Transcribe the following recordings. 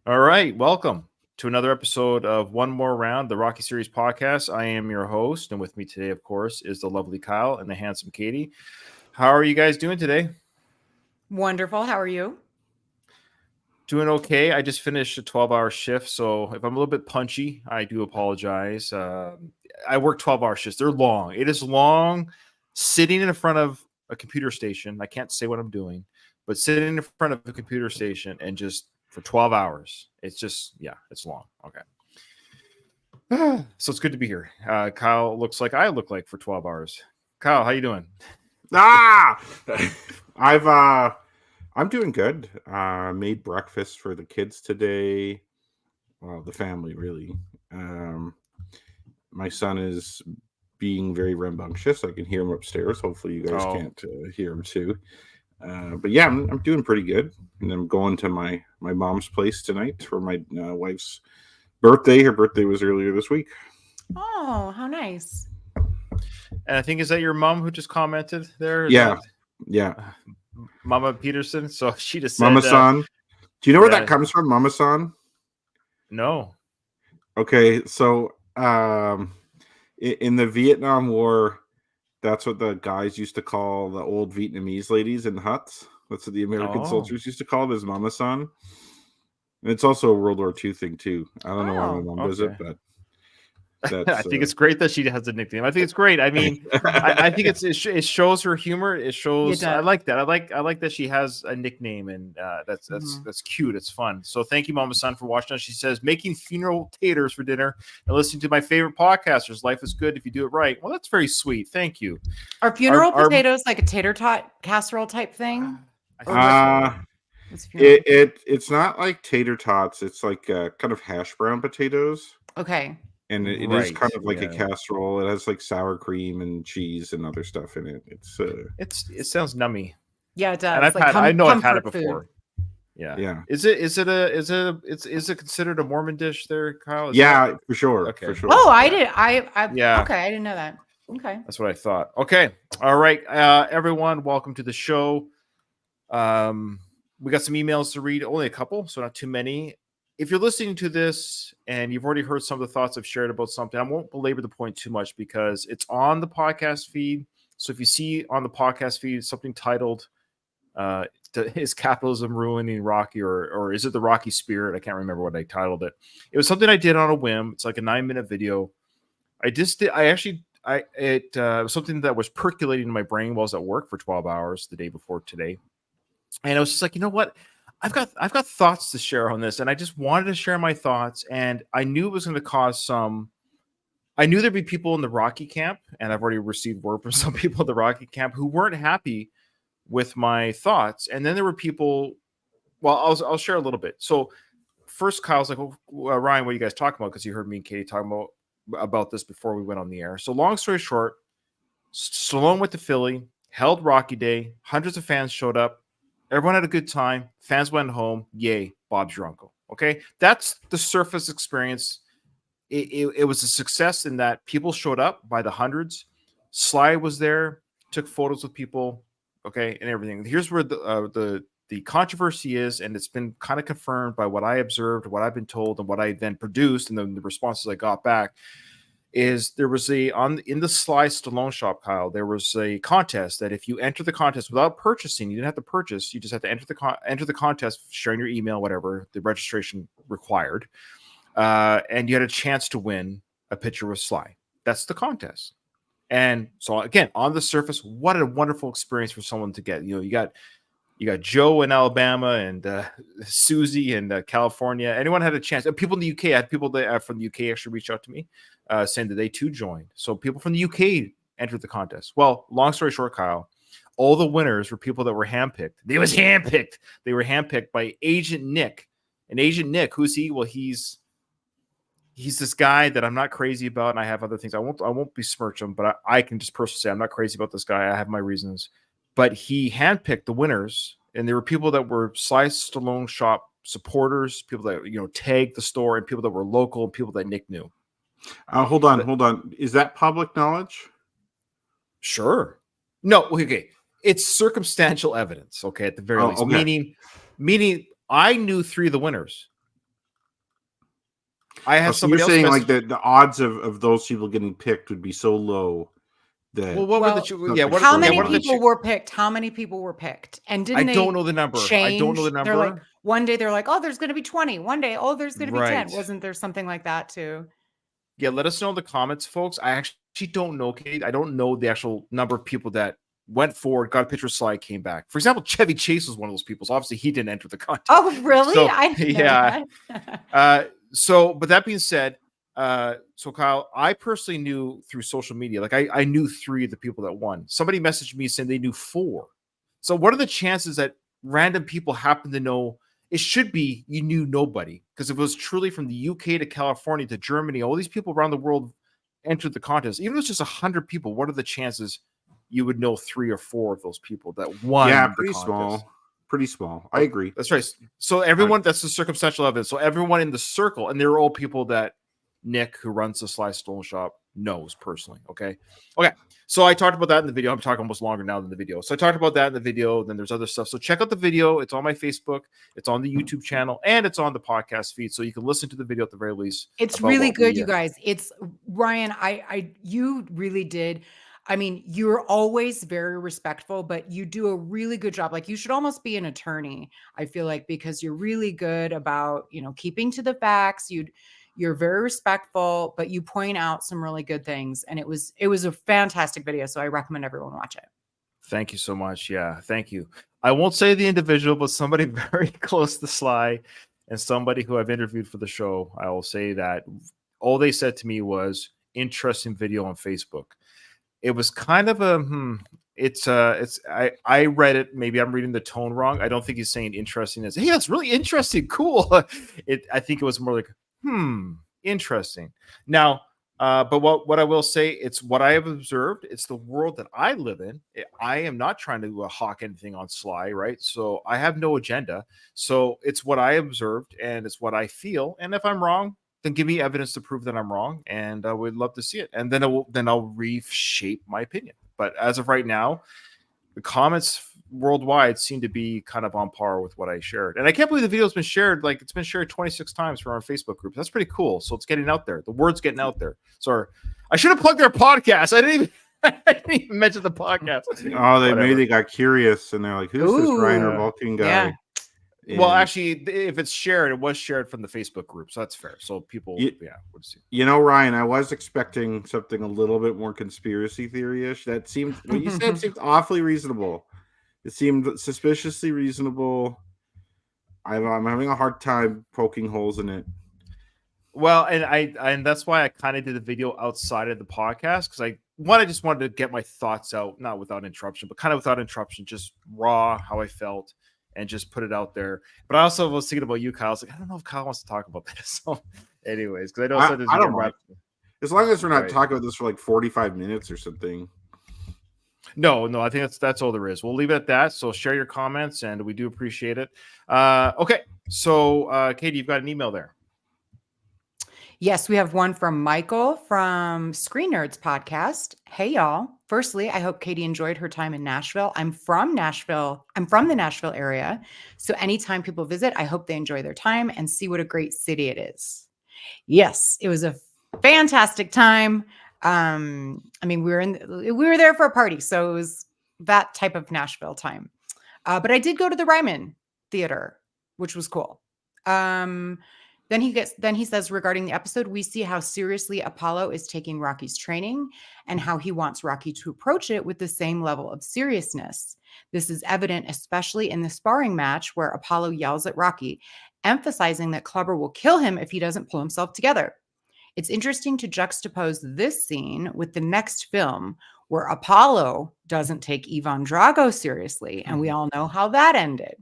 All right, welcome to another episode of One More Round, the Rocky Series podcast. I am your host, and with me today, of course, is the lovely Kyle and the handsome Katie. How are you guys doing today? Wonderful. How are you? Doing okay. I just finished a 12-hour shift, so if I'm a little bit punchy, I do apologize. I work 12-hour shifts. They're long. It is long sitting in front of a computer station. I can't say what I'm doing, but sitting in front of a computer station and just for 12 hours. It's just, it's long. Okay. So it's good to be here. Kyle looks like I look like for 12 hours. Kyle, how you doing? I'm doing good. Made breakfast for the kids today. Well, the family really. My son is being very rambunctious. I can hear him upstairs. Hopefully, you guys can't hear him too. But yeah, I'm doing pretty good. And I'm going to my mom's place tonight for my wife's birthday. Her birthday was earlier this week. Oh, how nice. And I think, is that your mom who just commented there? Yeah. Mama Peterson. So she just said, Mama San. Do you know where that comes from, Mama San? No. Okay, so in the Vietnam War, that's what the guys used to call the old Vietnamese ladies in the huts. That's what the American soldiers used to call them, as Mama San. And it's also a World War II thing too. I don't know why my mom does it, but I think it's great that she has a nickname. I think it's great. I mean, I think it shows her humor. It shows. I like that. I like that she has a nickname, and that's cute. It's fun. So thank you, Mama Son, for watching us. She says, making funeral taters for dinner and listening to my favorite podcasters. Life is good if you do it right. Well, that's very sweet. Thank you. Are funeral potatoes like a tater tot casserole type thing? It's not like tater tots. It's like kind of hash brown potatoes. Okay. And it is kind of like a casserole. It has like sour cream and cheese and other stuff in it. It sounds nummy. Yeah, it does. And I've had it before. Food. Yeah. Is it considered a Mormon dish there, Kyle? For sure. Okay. For sure. Oh, I did. Okay, I didn't know that. Okay. That's what I thought. Okay. All right. Everyone, welcome to the show. We got some emails to read, only a couple, so not too many. If you're listening to this and you've already heard some of the thoughts I've shared about something, I won't belabor the point too much because it's on the podcast feed. So if you see on the podcast feed something titled, is capitalism ruining Rocky, or is it the Rocky spirit? I can't remember what I titled it. It was something I did on a whim. It's like a 9-minute video. It was something that was percolating in my brain while I was at work for 12 hours the day before today. And I was just like, you know what? I've got thoughts to share on this, and I just wanted to share my thoughts. And I knew it was going to cause some. I knew there'd be people in the Rocky camp, and I've already received word from some people in the Rocky camp who weren't happy with my thoughts. And then there were people. Well, I'll share a little bit. So first, Kyle's like, Ryan, what are you guys talking about? Because you heard me and Katie talking about this before we went on the air. So long story short, Stallone went to Philly, held Rocky Day. Hundreds of fans showed up. Everyone had a good time. Fans went home. Yay, Bob's your uncle. Okay, that's the surface experience. It was a success in that people showed up by the hundreds. Sly was there, took photos with people. Okay, and everything. Here's where the controversy is, and it's been kind of confirmed by what I observed, what I've been told, and what I then produced, and then the responses I got back. Is there was in the Sly Stallone shop, Kyle, there was a contest that if you enter the contest without purchasing, you didn't have to purchase, you just have to enter the contest, sharing your email, whatever the registration required, and you had a chance to win a picture with Sly. That's the contest. And so again, on the surface, what a wonderful experience for someone to get. You got Joe in Alabama and Susie in California. Anyone had a chance. People in the UK, I had people from the UK actually reach out to me saying that they too joined. So people from the UK entered the contest. Well, long story short, Kyle, all the winners were people that were handpicked. They were handpicked by Agent Nick. And Agent Nick, who's he? Well, he's this guy that I'm not crazy about, and I have other things. I won't besmirch him, but I can just personally say I'm not crazy about this guy. I have my reasons. But he handpicked the winners, and there were people that were Sly Stallone shop supporters, people that tagged the store, and people that were local, and people that Nick knew. Hold on. Is that public knowledge? Sure. No. Okay. It's circumstantial evidence. Okay, at the very least, okay. meaning I knew 3 of the winners. I have So somebody you're else saying message. like the odds of those people getting picked would be so low that Well, what were the what how yeah, many what are the people were picked? How many people were picked? And I didn't don't they know the number. I don't know change? the They're like number. one day they're like, oh, there's going to be 20. One day, oh, there's going to be 10. Right. Wasn't there something like that too? Yeah, let us know in the comments, folks. I actually don't know, Kate. I don't know the actual number of people that went forward, got a picture slide, came back. For example, Chevy Chase was one of those people. So obviously he didn't enter the contest. Oh, really? So, I didn't know yeah. that. So, but that being said, so Kyle, I personally knew through social media, like I knew 3 of the people that won. Somebody messaged me saying they knew 4. So what are the chances that random people happen to know? It should be you knew nobody, because if it was truly from the UK to California to Germany, all these people around the world entered the contest. Even if it's just 100 people, what are the chances you would know 3 or 4 of those people that won? Yeah, the pretty contest? small. Pretty small. I agree. That's right. So everyone, that's the circumstantial evidence. So everyone in the circle, and they're all people that Nick, who runs the Sly Stone Shop, knows personally. Okay. So I talked about that in the video. I'm talking almost longer now than the video. So I talked about that in the video. Then there's other stuff. So check out the video. It's on my Facebook. It's on the YouTube channel, and it's on the podcast feed. So you can listen to the video at the very least. It's really good, you guys. It's Ryan. You really did. I mean, you're always very respectful, but you do a really good job. Like, you should almost be an attorney, I feel like, because you're really good about, keeping to the facts. You're very respectful, but you point out some really good things. And it was a fantastic video. So I recommend everyone watch it. Thank you so much. Yeah, thank you. I won't say the individual, but somebody very close to Sly and somebody who I've interviewed for the show, I will say that all they said to me was interesting video on Facebook. It was kind of I read it. Maybe I'm reading the tone wrong. I don't think he's saying interesting as, hey, that's really interesting. Cool. I think it was more like, interesting. Now, but what I will say, it's what I have observed. It's the world that I live in. I am not trying to hawk anything on Sly, right? So I have no agenda. So it's what I observed, and it's what I feel. And if I'm wrong, then give me evidence to prove that I'm wrong, and I would love to see it. And then I'll reshape my opinion. But as of right now, the comments worldwide seem to be kind of on par with what I shared. And I can't believe the video's been shared. Like, it's been shared 26 times from our Facebook group. That's pretty cool. So it's getting out there. The word's getting out there. Sorry, I should have plugged their podcast. I didn't even mention the podcast. Oh, maybe they got curious and they're like, who's this Ryan Revolting guy? Yeah. Well, actually, if it's shared, it was shared from the Facebook group, so that's fair. So people, would see. Ryan, I was expecting something a little bit more conspiracy theory-ish. That seemed, what you said seemed awfully reasonable. It seemed suspiciously reasonable. I'm having a hard time poking holes in it. Well, and that's why I kind of did the video outside of the podcast, because I just wanted to get my thoughts out, not without interruption, but kind of without interruption, just raw, how I felt, and just put it out there. But I also was thinking about you, Kyle. I was like, I don't know if Kyle wants to talk about this. So, anyways, because I know I don't mind. As long as we're not talking about this for like 45 minutes or something. No, I think that's all there is. We'll leave it at that. So share your comments, and we do appreciate it. Okay, so Katie, you've got an email there. Yes, we have one from Michael from Screen Nerds Podcast. Hey, y'all. Firstly, I hope Katie enjoyed her time in Nashville. I'm from Nashville. I'm from the Nashville area. So anytime people visit, I hope they enjoy their time and see what a great city it is. Yes, it was a fantastic time. I mean, we were there for a party, so it was that type of Nashville time. But I did go to the Ryman Theater, which was cool. Then he says, regarding the episode, we see how seriously Apollo is taking Rocky's training and how he wants Rocky to approach it with the same level of seriousness. This is evident, especially in the sparring match where Apollo yells at Rocky, emphasizing that Clubber will kill him if he doesn't pull himself together. It's interesting to juxtapose this scene with the next film where Apollo doesn't take Ivan Drago seriously, and we all know how that ended.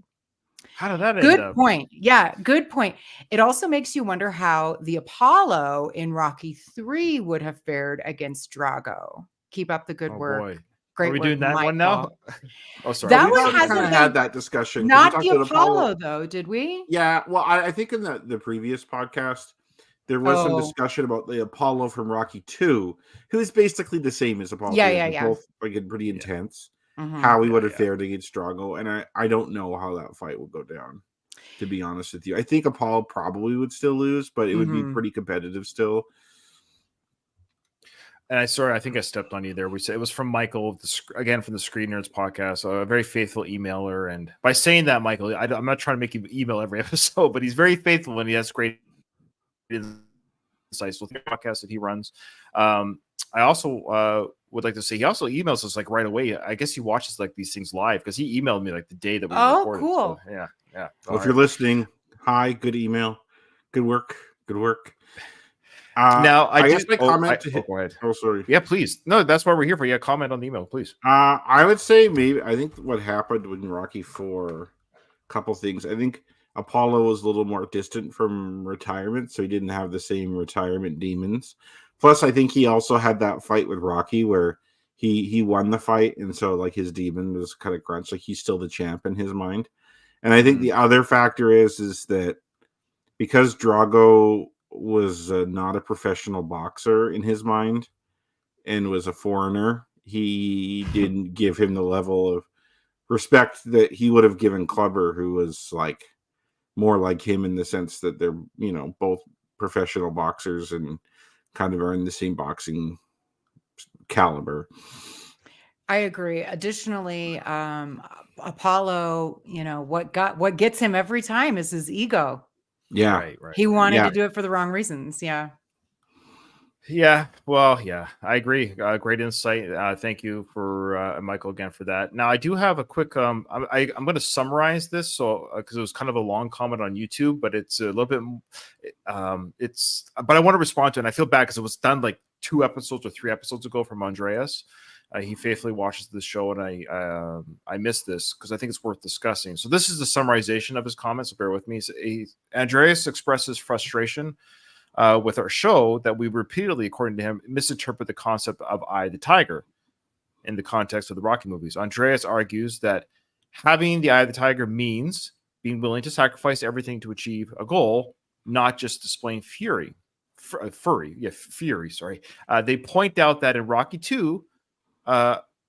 How did that end Good up? point. Yeah, good point. It also makes you wonder how the Apollo in Rocky 3 would have fared against Drago. Keep up the good work. Boy. Great Are we work, doing that Michael. one now? Oh, sorry. That we one kind of had that discussion. Not the Apollo, though, did we? Yeah, well, I think in the previous podcast, there was some discussion about the Apollo from Rocky 2, who is basically the same as Apollo. Yeah. Both pretty intense. How he would have fared against Drago, and I don't know how that fight would go down. to be honest with you. I think Apollo probably would still lose, but it would be pretty competitive still. And I think I stepped on you there. We said it was from Michael, again from the Screen Nerds podcast, a very faithful emailer. And by saying that, Michael, I'm not trying to make you email every episode, but he's very faithful and he has great insights with the podcast that he runs. I also would like to say he also emails us like right away. I guess he watches like these things live because he emailed me like the day that we recorded. Cool. So, yeah. Well, if you're listening, hi, good email, good work. Now I guess my comment. go ahead. Oh, sorry. Yeah, please. No, that's why we're here for. Yeah, comment on the email, please. I would say I think what happened in Rocky IV, a couple things. I think Apollo was a little more distant from retirement, so he didn't have the same retirement demons. Plus, I think he also had that fight with Rocky where he won the fight, and so like his demon was kind of crunched, like he's still the champ in his mind. And I think the other factor is that because Drago was not a professional boxer in his mind and was a foreigner, he didn't give him the level of respect that he would have given Clubber, who was like more like him in the sense that they're, both professional boxers and kind of are in the same boxing caliber. I agree. Additionally, Apollo, what gets him every time is his ego. Yeah. Right. He wanted to do it for the wrong reasons. Yeah. Yeah. Well, yeah, I agree. Great insight. Thank you for Michael again for that. Now I do have a quick, I'm going to summarize this. So, cause it was kind of a long comment on YouTube, but it's a little bit, but I want to respond to it. And I feel bad cause it was done like 2 episodes or 3 episodes ago from Andreas. He faithfully watches this show, and I missed this because I think it's worth discussing. So this is the summarization of his comments. So bear with me. So Andreas expresses frustration with our show that we repeatedly, according to him, misinterpret the concept of Eye the Tiger in the context of the Rocky movies. Andreas argues that having the Eye of the Tiger means being willing to sacrifice everything to achieve a goal, not just displaying fury. Sorry. They point out that in Rocky 2,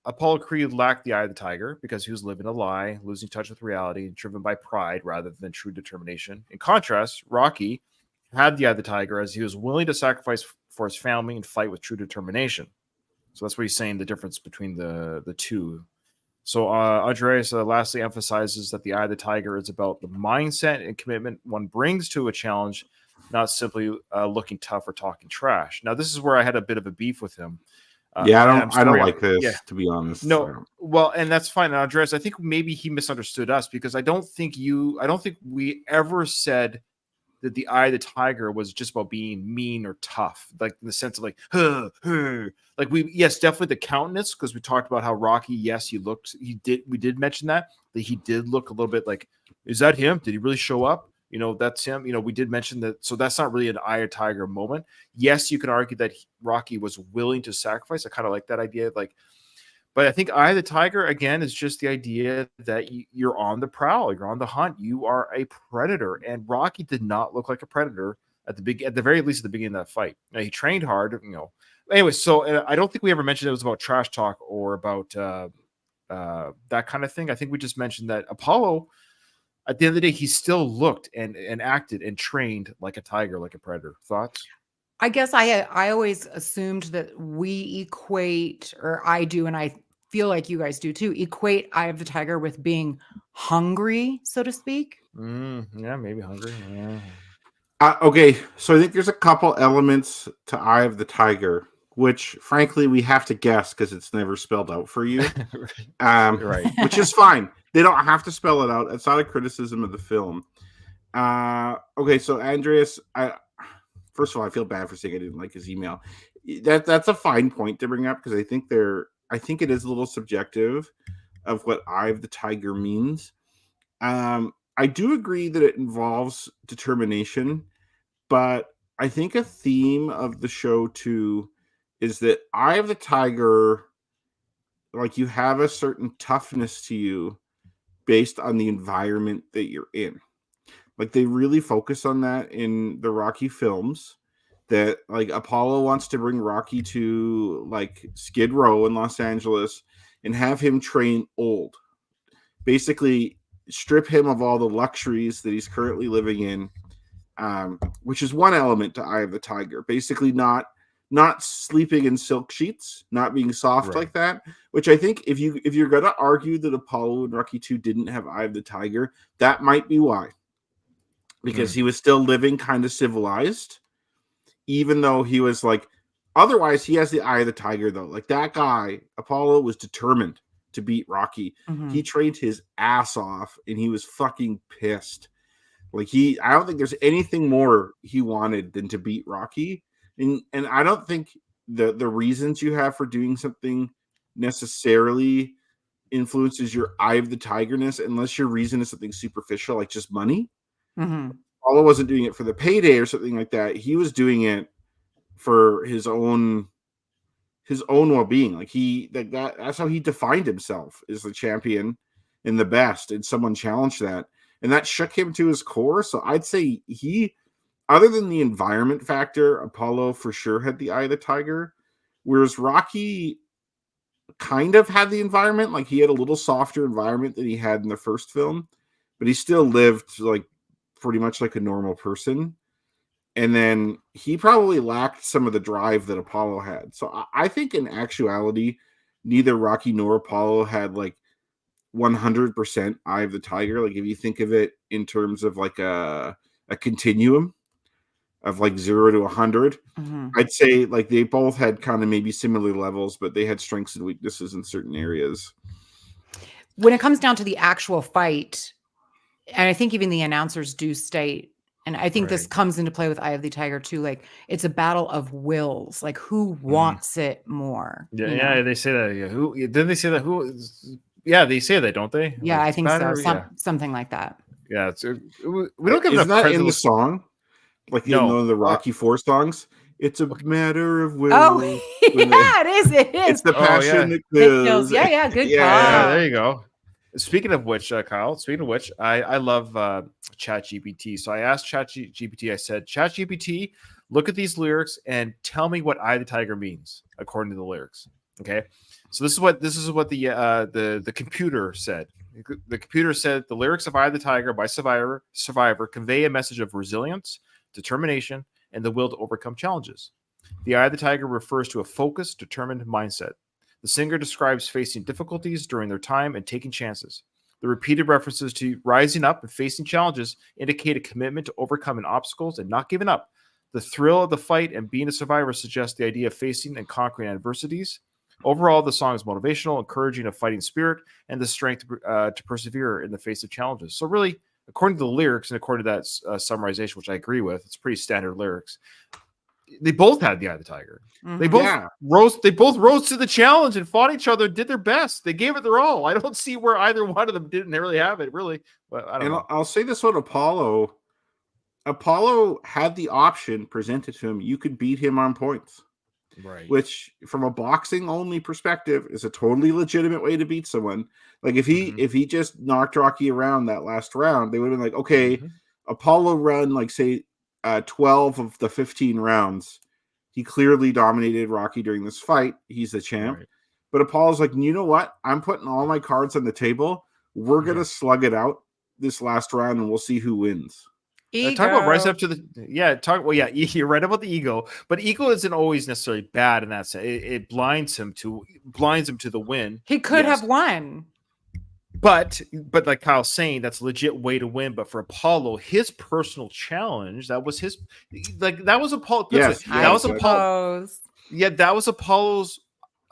Apollo Creed lacked the Eye of the Tiger because he was living a lie, losing touch with reality, driven by pride rather than true determination. In contrast, Rocky had the Eye of the Tiger as he was willing to sacrifice for his family and fight with true determination. So that's what he's saying, the difference between the two. So Andreas lastly emphasizes that the Eye of the Tiger is about the mindset and commitment one brings to a challenge, not simply looking tough or talking trash. Now, this is where I had a bit of a beef with him. I don't like this, to be honest. No, well, and that's fine, Andreas. I think maybe he misunderstood us because I don't think we ever said that the Eye of the Tiger was just about being mean or tough, like in the sense of like, like yes, definitely the countenance, because we talked about how Rocky, yes, we did mention that he did look a little bit like, is that him? Did he really show up? That's him. We did mention that. So that's not really an Eye of Tiger moment. Yes, you can argue that Rocky was willing to sacrifice. I kind of like that idea. But I think Eye of the Tiger, again, is just the idea that you're on the prowl. You're on the hunt. You are a predator. And Rocky did not look like a predator at the very least at the beginning of that fight. Now, he trained hard, Anyway, so I don't think we ever mentioned it was about trash talk or about that kind of thing. I think we just mentioned that Apollo, at the end of the day, he still looked and acted and trained like a tiger, like a predator. Thoughts? I guess I always assumed that we equate, or I do, and I feel like you guys do too, equate Eye of the Tiger with being hungry, so to speak. Yeah, maybe hungry. Yeah. Okay, so I think there's a couple elements to Eye of the Tiger, which frankly we have to guess because it's never spelled out for you. Right. Which is fine. They don't have to spell it out. It's not a criticism of the film. Okay, so Andreas, first of all, I feel bad for saying I didn't like his email. That's a fine point to bring up because I think it is a little subjective of what Eye of the Tiger means. I do agree that it involves determination, but I think a theme of the show too is that Eye of the Tiger, like, you have a certain toughness to you based on the environment that you're in. Like, they really focus on that in the Rocky films, that like Apollo wants to bring Rocky to like Skid Row in Los Angeles and have him train old. Basically, strip him of all the luxuries that he's currently living in, which is one element to Eye of the Tiger. Basically, not sleeping in silk sheets, not being soft like that. Which I think if you're gonna argue that Apollo and Rocky II didn't have Eye of the Tiger, that might be why. Because he was still living kind of civilized, even though he was like. Otherwise, he has the Eye of the Tiger, though. Like that guy, Apollo, was determined to beat Rocky. He trained his ass off, and he was fucking pissed. Like I don't think there's anything more he wanted than to beat Rocky. And I don't think the reasons you have for doing something necessarily influences your Eye of the Tigerness, unless your reason is something superficial, like just money. Apollo wasn't doing it for the payday or something like that. He was doing it for his own well-being. Like that's how he defined himself, as the champion and the best, and someone challenged that, and that shook him to his core. So I'd say other than the environment factor, Apollo for sure had the Eye of the Tiger, whereas Rocky kind of had the environment. Like he had a little softer environment than he had in the first film, but he still lived like pretty much like a normal person. And then he probably lacked some of the drive that Apollo had. So I think in actuality, neither Rocky nor Apollo had like 100% Eye of the Tiger. Like if you think of it in terms of like a continuum of like 0 to 100, I'd say like they both had kind of maybe similar levels, but they had strengths and weaknesses in certain areas. When it comes down to the actual fight, and I think even the announcers do state, and I think this comes into play with Eye of the Tiger too. Like it's a battle of wills. Like who wants it more? Yeah, they say that. Yeah, who didn't they say that? Yeah, they say that, don't they? Yeah, like, I think so. Something like that. Yeah, we don't give enough that credit in the song. Like in one of the Rocky IV songs. It's a matter of will. Oh, yeah, it is. It is. It's the passion that kills. Yeah, good call. Yeah, there you go. Speaking of which, Kyle, I love ChatGPT. So I asked ChatGPT, I said, ChatGPT, look at these lyrics and tell me what Eye of the Tiger means according to the lyrics. Okay. So this is what the computer said. The computer said the lyrics of Eye of the Tiger by Survivor convey a message of resilience, determination, and the will to overcome challenges. The Eye of the Tiger refers to a focused, determined mindset. The singer describes facing difficulties during their time and taking chances. The repeated references to rising up and facing challenges indicate a commitment to overcoming obstacles and not giving up. The thrill of the fight and being a survivor suggests the idea of facing and conquering adversities. Overall, the song is motivational, encouraging a fighting spirit and the strength to persevere in the face of challenges. So really, according to the lyrics and according to that summarization, which I agree with, it's pretty standard lyrics. They both had the Eye of the Tiger. They both rose to the challenge and fought each other, did their best. They gave it their all. I don't see where either one of them didn't really have it, really. But I don't know. I'll say this one, Apollo had the option presented to him. You could beat him on points. Right. Which from a boxing only perspective is a totally legitimate way to beat someone. Like if he just knocked Rocky around that last round, they would have been like, okay, Apollo run like say 12 of the 15 rounds. He clearly dominated Rocky during this fight. He's the champ. Right. But Apollo's like, you know what? I'm putting all my cards on the table. We're going to slug it out this last round and we'll see who wins. Talk about rise up to the you're right about the ego, but ego isn't always necessarily bad in that sense. It blinds him to the win. He could have won. But like Kyle's saying, that's a legit way to win. But for Apollo, his personal challenge, that was Apollo. Yes, that was Apollo. Yeah, that was Apollo's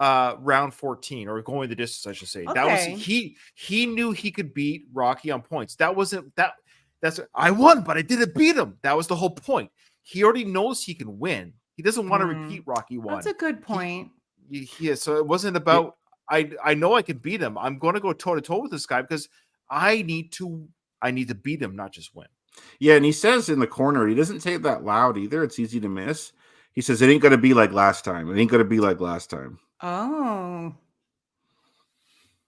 round 14, or going the distance, I should say. Okay. That was he knew he could beat Rocky on points. That's I won, but I didn't beat him. That was the whole point. He already knows he can win. He doesn't want to repeat Rocky 1. That's a good point. So it wasn't about I know I can beat him. I'm going to go toe to toe with this guy because I need to beat him, not just win. Yeah, and he says in the corner, he doesn't say it that loud either. It's easy to miss. He says it ain't going to be like last time. It ain't going to be like last time. Oh.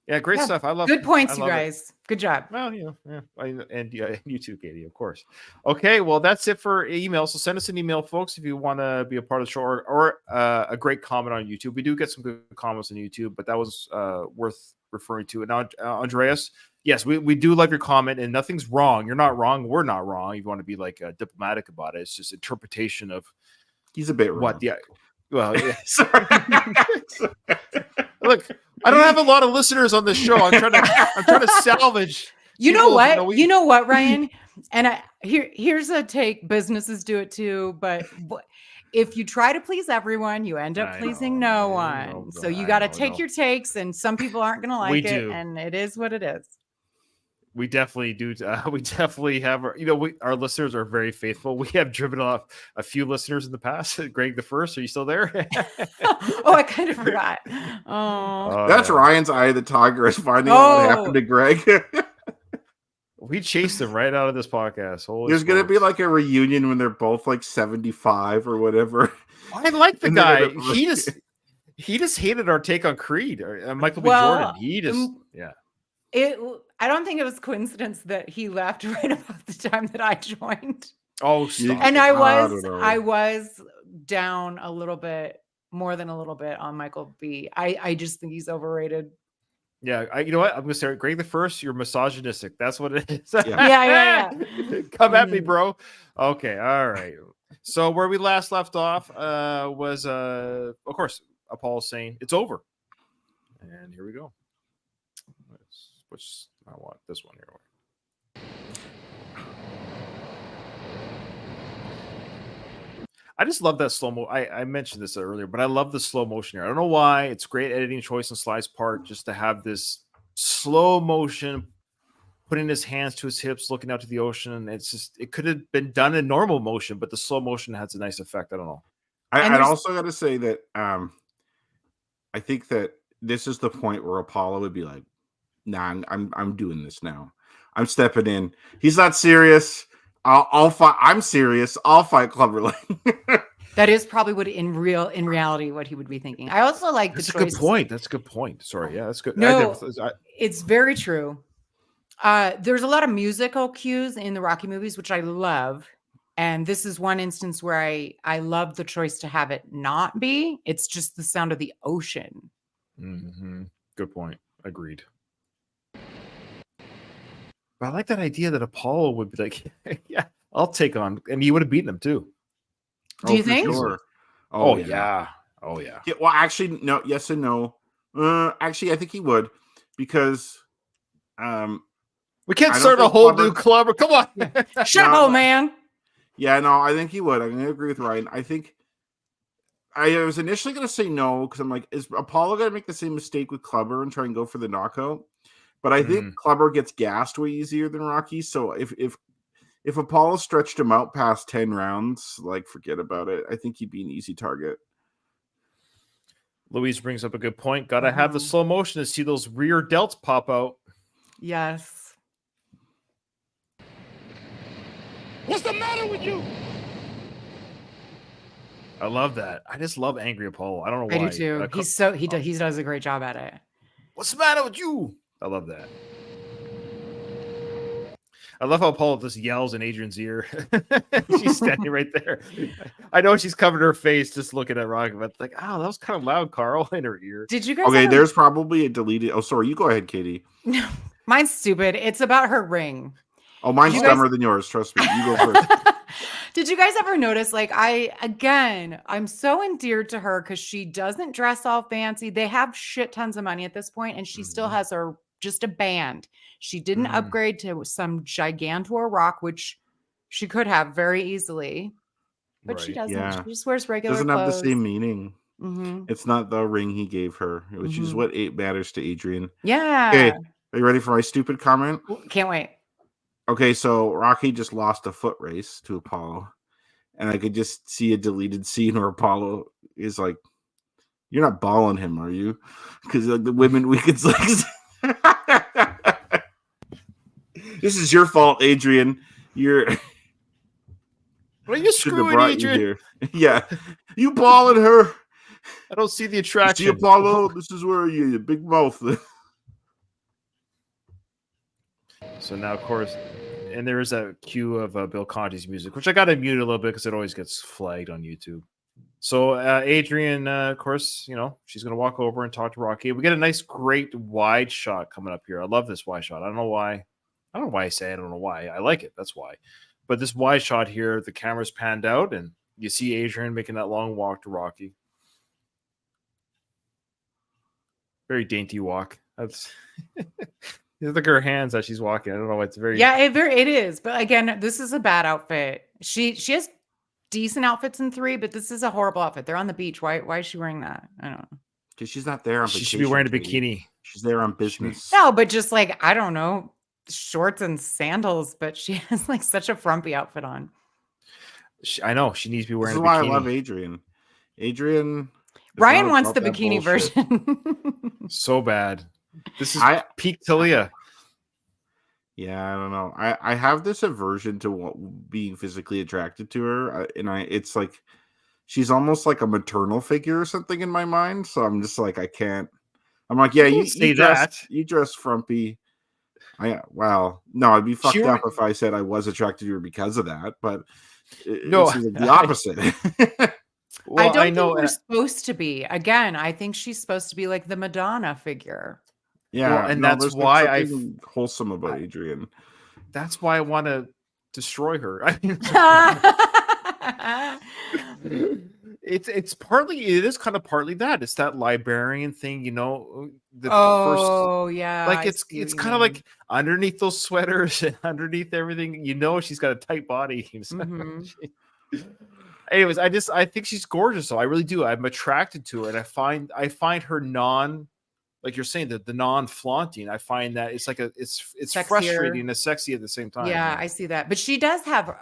Yeah, great stuff. I love good points, you guys. Good job. Well, and you too, Katie, of course. Okay, well, that's it for email. So send us an email, folks, if you want to be a part of the show or a great comment on YouTube. We do get some good comments on YouTube, but that was worth referring to. And now, Andreas, yes, we do like your comment, and nothing's wrong. You're not wrong. We're not wrong. You want to be like diplomatic about it. It's just interpretation of He's a bit wrong. what the well. Yeah. Look, I don't have a lot of listeners on this show. I'm trying to salvage. You know people, what? You know what, Ryan? And here's a take. Businesses do it too, but if you try to please everyone, you end up pleasing no one. So you got to take your takes, and some people aren't going to like it, and it is what it is. We definitely do. We definitely have, our listeners are very faithful. We have driven off a few listeners in the past. Greg the First, are you still there? Oh, I kind of forgot. Oh, that's Ryan's eye of the tiger is finding out what happened to Greg. We chased him right out of this podcast. There's going to be like a reunion when they're both like 75 or whatever. I like the guy. He just hated our take on Creed. Michael B. Jordan. He just, I don't think it was coincidence that he left right about the time that I joined. Oh, stop. And I was down a little bit, more than a little bit on Michael B. I just think he's overrated. Yeah, you know what? I'm gonna say, Greg the First, you're misogynistic. That's what it is. Yeah. Come at me, bro. Okay, all right. So where we last left off was, of course, Apollo saying it's over, and here we go. Which I want this one here. I just love that slow mo. I mentioned this earlier, but I love the slow motion here. I don't know why. It's great editing choice on Sly's part just to have this slow motion, putting his hands to his hips, looking out to the ocean. And it could have been done in normal motion, but the slow motion has a nice effect. I don't know. I'd also got to say that I think that this is the point where Apollo would be like, nah, I'm doing this now. I'm stepping in. He's not serious. I'll fight. I'm serious. I'll fight Clubber Lang. That is probably what in reality what he would be thinking. I also like the choice. That's a good point. That's a good point. Sorry. Yeah, that's good. No, it's very true. There's a lot of musical cues in the Rocky movies, which I love. And this is one instance where I love the choice to have it not be. It's just the sound of the ocean. Mm-hmm. Good point. Agreed. But I like that idea that Apollo would be like, yeah, I'll take on. And he would have beaten him too. Do you think? Sure. Oh, yeah. Oh, yeah. Well, actually, no. Yes and no. Actually, I think he would because we can't start a whole new club. Come on. Shut up, old man. Yeah, no, I think he would. I'm going to agree with Ryan. I think I was initially going to say no because I'm like, is Apollo going to make the same mistake with Clubber and try and go for the knockout? But I think Clubber gets gassed way easier than Rocky. So if Apollo stretched him out past 10 rounds, like forget about it. I think he'd be an easy target. Louise brings up a good point. Got to have the slow motion to see those rear delts pop out. Yes. What's the matter with you? I love that. I just love angry Apollo. I don't know why. I do too. He does a great job at it. What's the matter with you? I love that. I love how Apollo just yells in Adrian's ear. She's standing right there. I know she's covered her face just looking at Rocky, but like, oh, that was kind of loud, Carl, in her ear. Did you guys? Okay, there's probably a deleted. Oh, sorry. You go ahead, Katie. No, mine's stupid. It's about her ring. Oh, mine's dumber than yours. Trust me. You go first. Did you guys ever notice, like, I'm so endeared to her because she doesn't dress all fancy. They have shit tons of money at this point, and she still has just a band. She didn't upgrade to some Gigantor rock, which she could have very easily, but she doesn't. Yeah. She just wears regular clothes. Doesn't have the same meaning. It's not the ring he gave her, which is what matters to Adrian. Yeah. Okay, are you ready for my stupid comment? Can't wait. Okay, so Rocky just lost a foot race to Apollo, and I could just see a deleted scene where Apollo is like, "You're not balling him, are you?" Because like the women weekends like, "This is your fault, Adrian. You're." What are you screwing, Adrian? Yeah, you balling her. I don't see the attraction. See Apollo, this is where you big mouth. So now, of course, and there is a cue of Bill Conti's music, which I got to mute a little bit because it always gets flagged on YouTube. So Adrian, of course, you know, she's going to walk over and talk to Rocky. We get a nice, great wide shot coming up here. I love this wide shot. I don't know why. I don't know why I say I don't know why. I like it. That's why. But this wide shot here, the camera's panned out, and you see Adrian making that long walk to Rocky. Very dainty walk. That's look at her hands as she's walking. I don't know. It's very it is. But again, this is a bad outfit. She has decent outfits in 3, but this is a horrible outfit. They're on the beach. Why is she wearing that? I don't know. Because she's not there on vacation. She should be wearing a Katie. bikini. She's there on business. No, but just like, I don't know, shorts and sandals, but she has like such a frumpy outfit on. I know she needs to be This wearing is a why bikini. I love Adrian. Adrian. Ryan wants the bikini version. So bad. This is peak Talia. Yeah, I don't know. I have this aversion to being physically attracted to her, it's like she's almost like a maternal figure or something in my mind. So I'm just like, I can't. I'm like, yeah, you dress frumpy. Well, no, I'd be fucked up if I said I was attracted to her because of that. But no, it's like the opposite. Well, I don't think we're supposed to be. Again, I think she's supposed to be like the Madonna figure. Yeah, well, and that's why I wholesome about Adrian. That's why I want to destroy her. I mean, it's partly, it is kind of partly that it's that librarian thing, you know. Yeah, like it's kind of like underneath those sweaters and underneath everything, you know, she's got a tight body. Mm-hmm. Anyways, I think she's gorgeous. So I really do. I'm attracted to her, and I find her like you're saying, the non-flaunting. I find that it's like it's sexier. Frustrating and sexy at the same time. Yeah, I see that. But she does have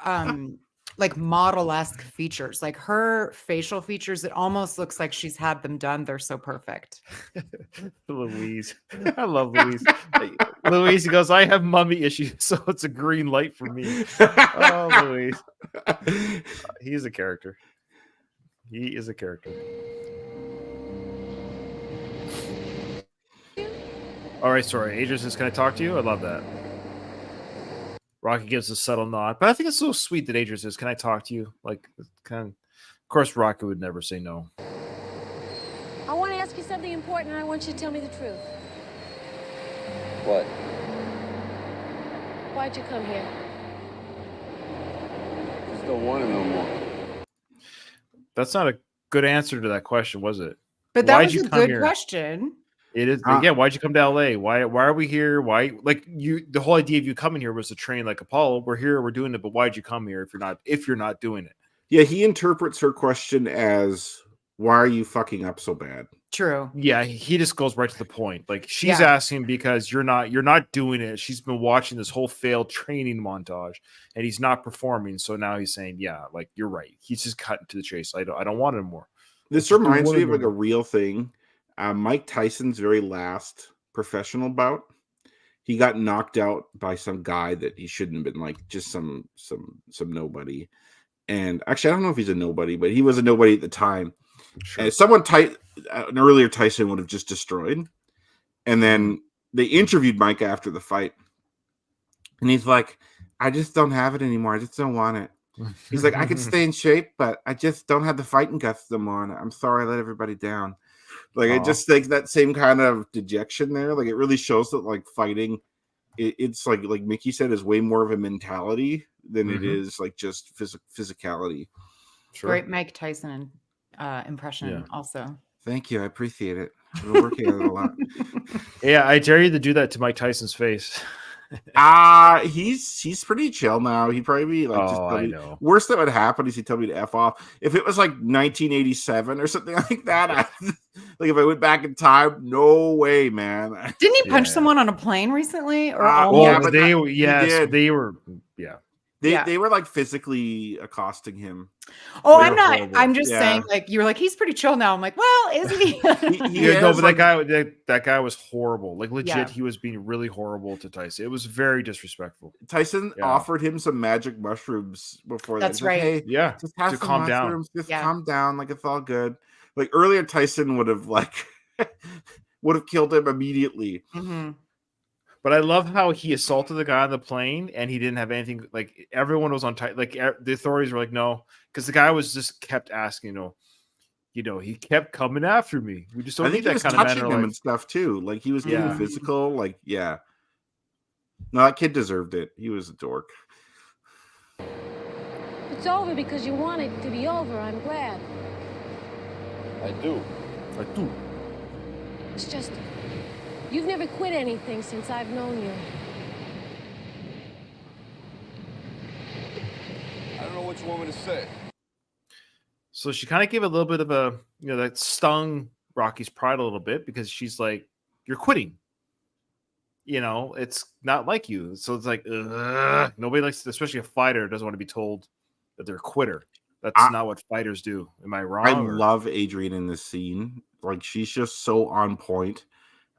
like model-esque features, like her facial features. It almost looks like she's had them done. They're so perfect. Louise, I love Louise. Louise, he goes, I have mummy issues, so it's a green light for me. Oh, Louise. He is a character. He is a character. All right, sorry. Adrian says, can I talk to you? I love that. Rocky gives a subtle nod, but I think it's so sweet that Adrian says, can I talk to you? Like, of course, Rocky would never say no. I want to ask you something important, and I want you to tell me the truth. What? Why'd you come here? Just don't want it no more. That's not a good answer to that question, was it? But that was a good question. It is. Yeah. Why'd you come to LA? Why are we here? Why, like, the whole idea of you coming here was to train like Apollo. We're here, we're doing it, but why'd you come here if you're not doing it? Yeah, he interprets her question as, why are you fucking up so bad? True. Yeah, he just goes right to the point. Like, she's asking because you're not doing it. She's been watching this whole failed training montage and he's not performing. So now he's saying, yeah, like, you're right. He's just cutting to the chase. I don't want it anymore. This reminds me of like a real thing. Mike Tyson's very last professional bout, he got knocked out by some guy that he shouldn't have been, like just some nobody. And actually, I don't know if he's a nobody, but he was a nobody at the time. Sure. And an earlier Tyson would have just destroyed. And then they interviewed Mike after the fight, and he's like, "I just don't have it anymore. I just don't want it." He's like, "I could stay in shape, but I just don't have the fighting guts no more. And I'm sorry I let everybody down." Like, I just think that same kind of dejection there, like, it really shows that, like, fighting, it's like Mickey said, is way more of a mentality than it is like just physicality. Sure. Great Mike Tyson impression also. Thank you. I appreciate it. I've been working on it a lot. Yeah, I dare you to do that to Mike Tyson's face. He's pretty chill now. He'd probably be like, I know. Worst that would happen is he'd tell me to F off. If it was like 1987 or something like that, like if I went back in time, no way, man. Didn't he punch someone on a plane recently? Or they were. They were like physically accosting him. Oh, I'm not. Horrible. I'm just saying, like, you were like, he's pretty chill now. I'm like, well, is he? That guy was horrible. Like, legit, he was being really horrible to Tyson. It was very disrespectful. Tyson offered him some magic mushrooms before. That's right. Hey, just have some calm mushrooms. Down. Just calm down. Like, it's all good. Like, earlier, Tyson would have killed him immediately. Mm-hmm. But I love how he assaulted the guy on the plane and he didn't have anything. Like, everyone was on tight. Like, the authorities were like, no, because the guy was just kept asking, he kept coming after me. We just I don't think need he that was kind of man touching in our him life. and stuff too. Like he was getting Yeah. physical. Like, yeah. No, that kid deserved it. He was a dork. It's over because you want it to be over. I'm glad. I do. I do. It's just, you've never quit anything since I've known you. I don't know what you want me to say. So she kind of gave a little bit of a, that stung Rocky's pride a little bit because she's like, you're quitting. It's not like you. So it's like, ugh. Nobody likes, especially a fighter, doesn't want to be told that they're a quitter. That's not what fighters do. Am I wrong? I love Adrian in this scene. Like, she's just so on point.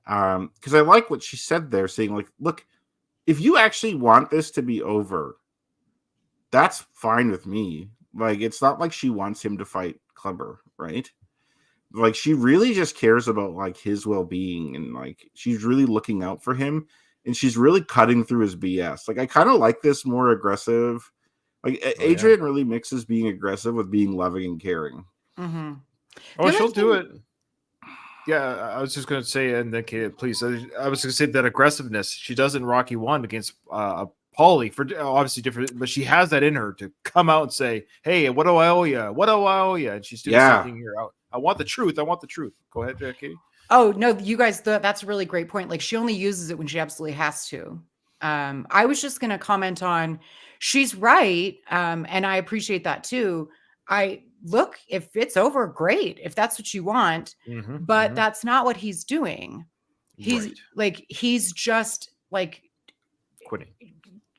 Because I like what she said there, saying, like, look, if you actually want this to be over, that's fine with me. Like, it's not like she wants him to fight Kleber, right? Like, she really just cares about, like, his well-being, and, like, she's really looking out for him, and she's really cutting through his BS. Like, I kind of like this more aggressive. Like, Adrian really mixes being aggressive with being loving and caring. Mm-hmm. Oh, she'll do it. Yeah, I was just going to say, and then Kate, please. I was going to say that aggressiveness she does in Rocky 1 against Paulie, for obviously different, but she has that in her to come out and say, "Hey, what do I owe you? What do I owe you?" And she's doing something here. I want the truth. I want the truth. Go ahead, Katie. Oh no, you guys, that's a really great point. Like, she only uses it when she absolutely has to. I was just going to comment on, she's right, and I appreciate that too. Look, if it's over, great. If that's what you want, but that's not what he's doing. He's just like quitting.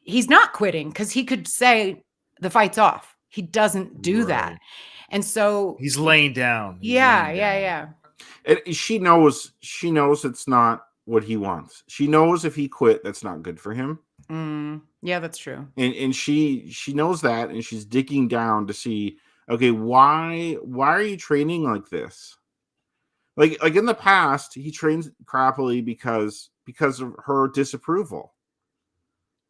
He's not quitting because he could say the fight's off. He doesn't do that, and so he's laying down. Yeah. And she knows it's not what he wants. She knows if he quit, that's not good for him. Yeah, that's true. And she knows that, and she's digging down to see, okay, why are you training like this? Like in the past, he trains crappily because of her disapproval,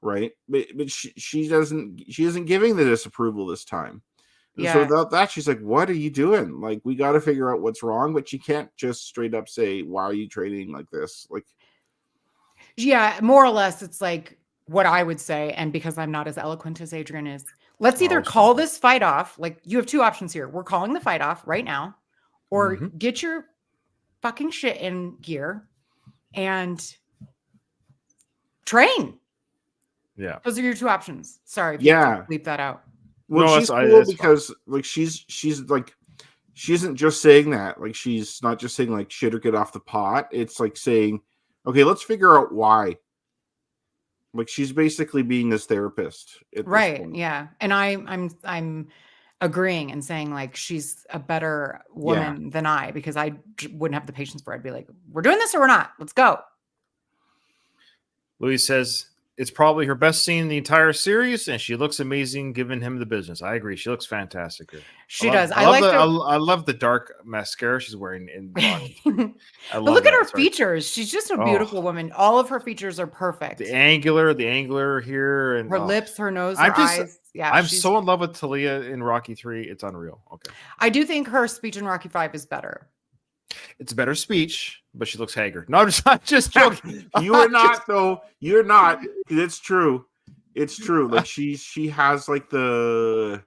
right? But she isn't giving the disapproval this time. Yeah. So without that, she's like, what are you doing? Like, we got to figure out what's wrong, but she can't just straight up say, why are you training like this? Like, yeah, more or less, it's like what I would say. And because I'm not as eloquent as Adrian is, let's either call this fight off. Like, you have two options here. We're calling the fight off right now, or get your fucking shit in gear and train. Yeah. Those are your two options. Sorry. If you bleep that out. Well, no, she's cool because like she's like, she isn't just saying that. Like, she's not just saying like shit or get off the pot. It's like saying, okay, let's figure out why. Like, she's basically being his therapist, right? Yeah, and I'm agreeing and saying like she's a better woman than I, because I wouldn't have the patience for it. I'd be like, we're doing this or we're not. Let's go. Louis says it's probably her best scene in the entire series, and she looks amazing giving him the business. I agree. She looks fantastic here. She does. I love the dark mascara she's wearing in Rocky. But look at her features. She's just a beautiful woman. All of her features are perfect. The angular here, and her lips, her nose, her eyes. Yeah, I'm so in love with Talia in Rocky 3. It's unreal. Okay. I do think her speech in Rocky 5 is better. It's a better speech, but she looks haggard. No, I'm just joking. You are not, though. You're not. It's true. It's true. Like, she has like the.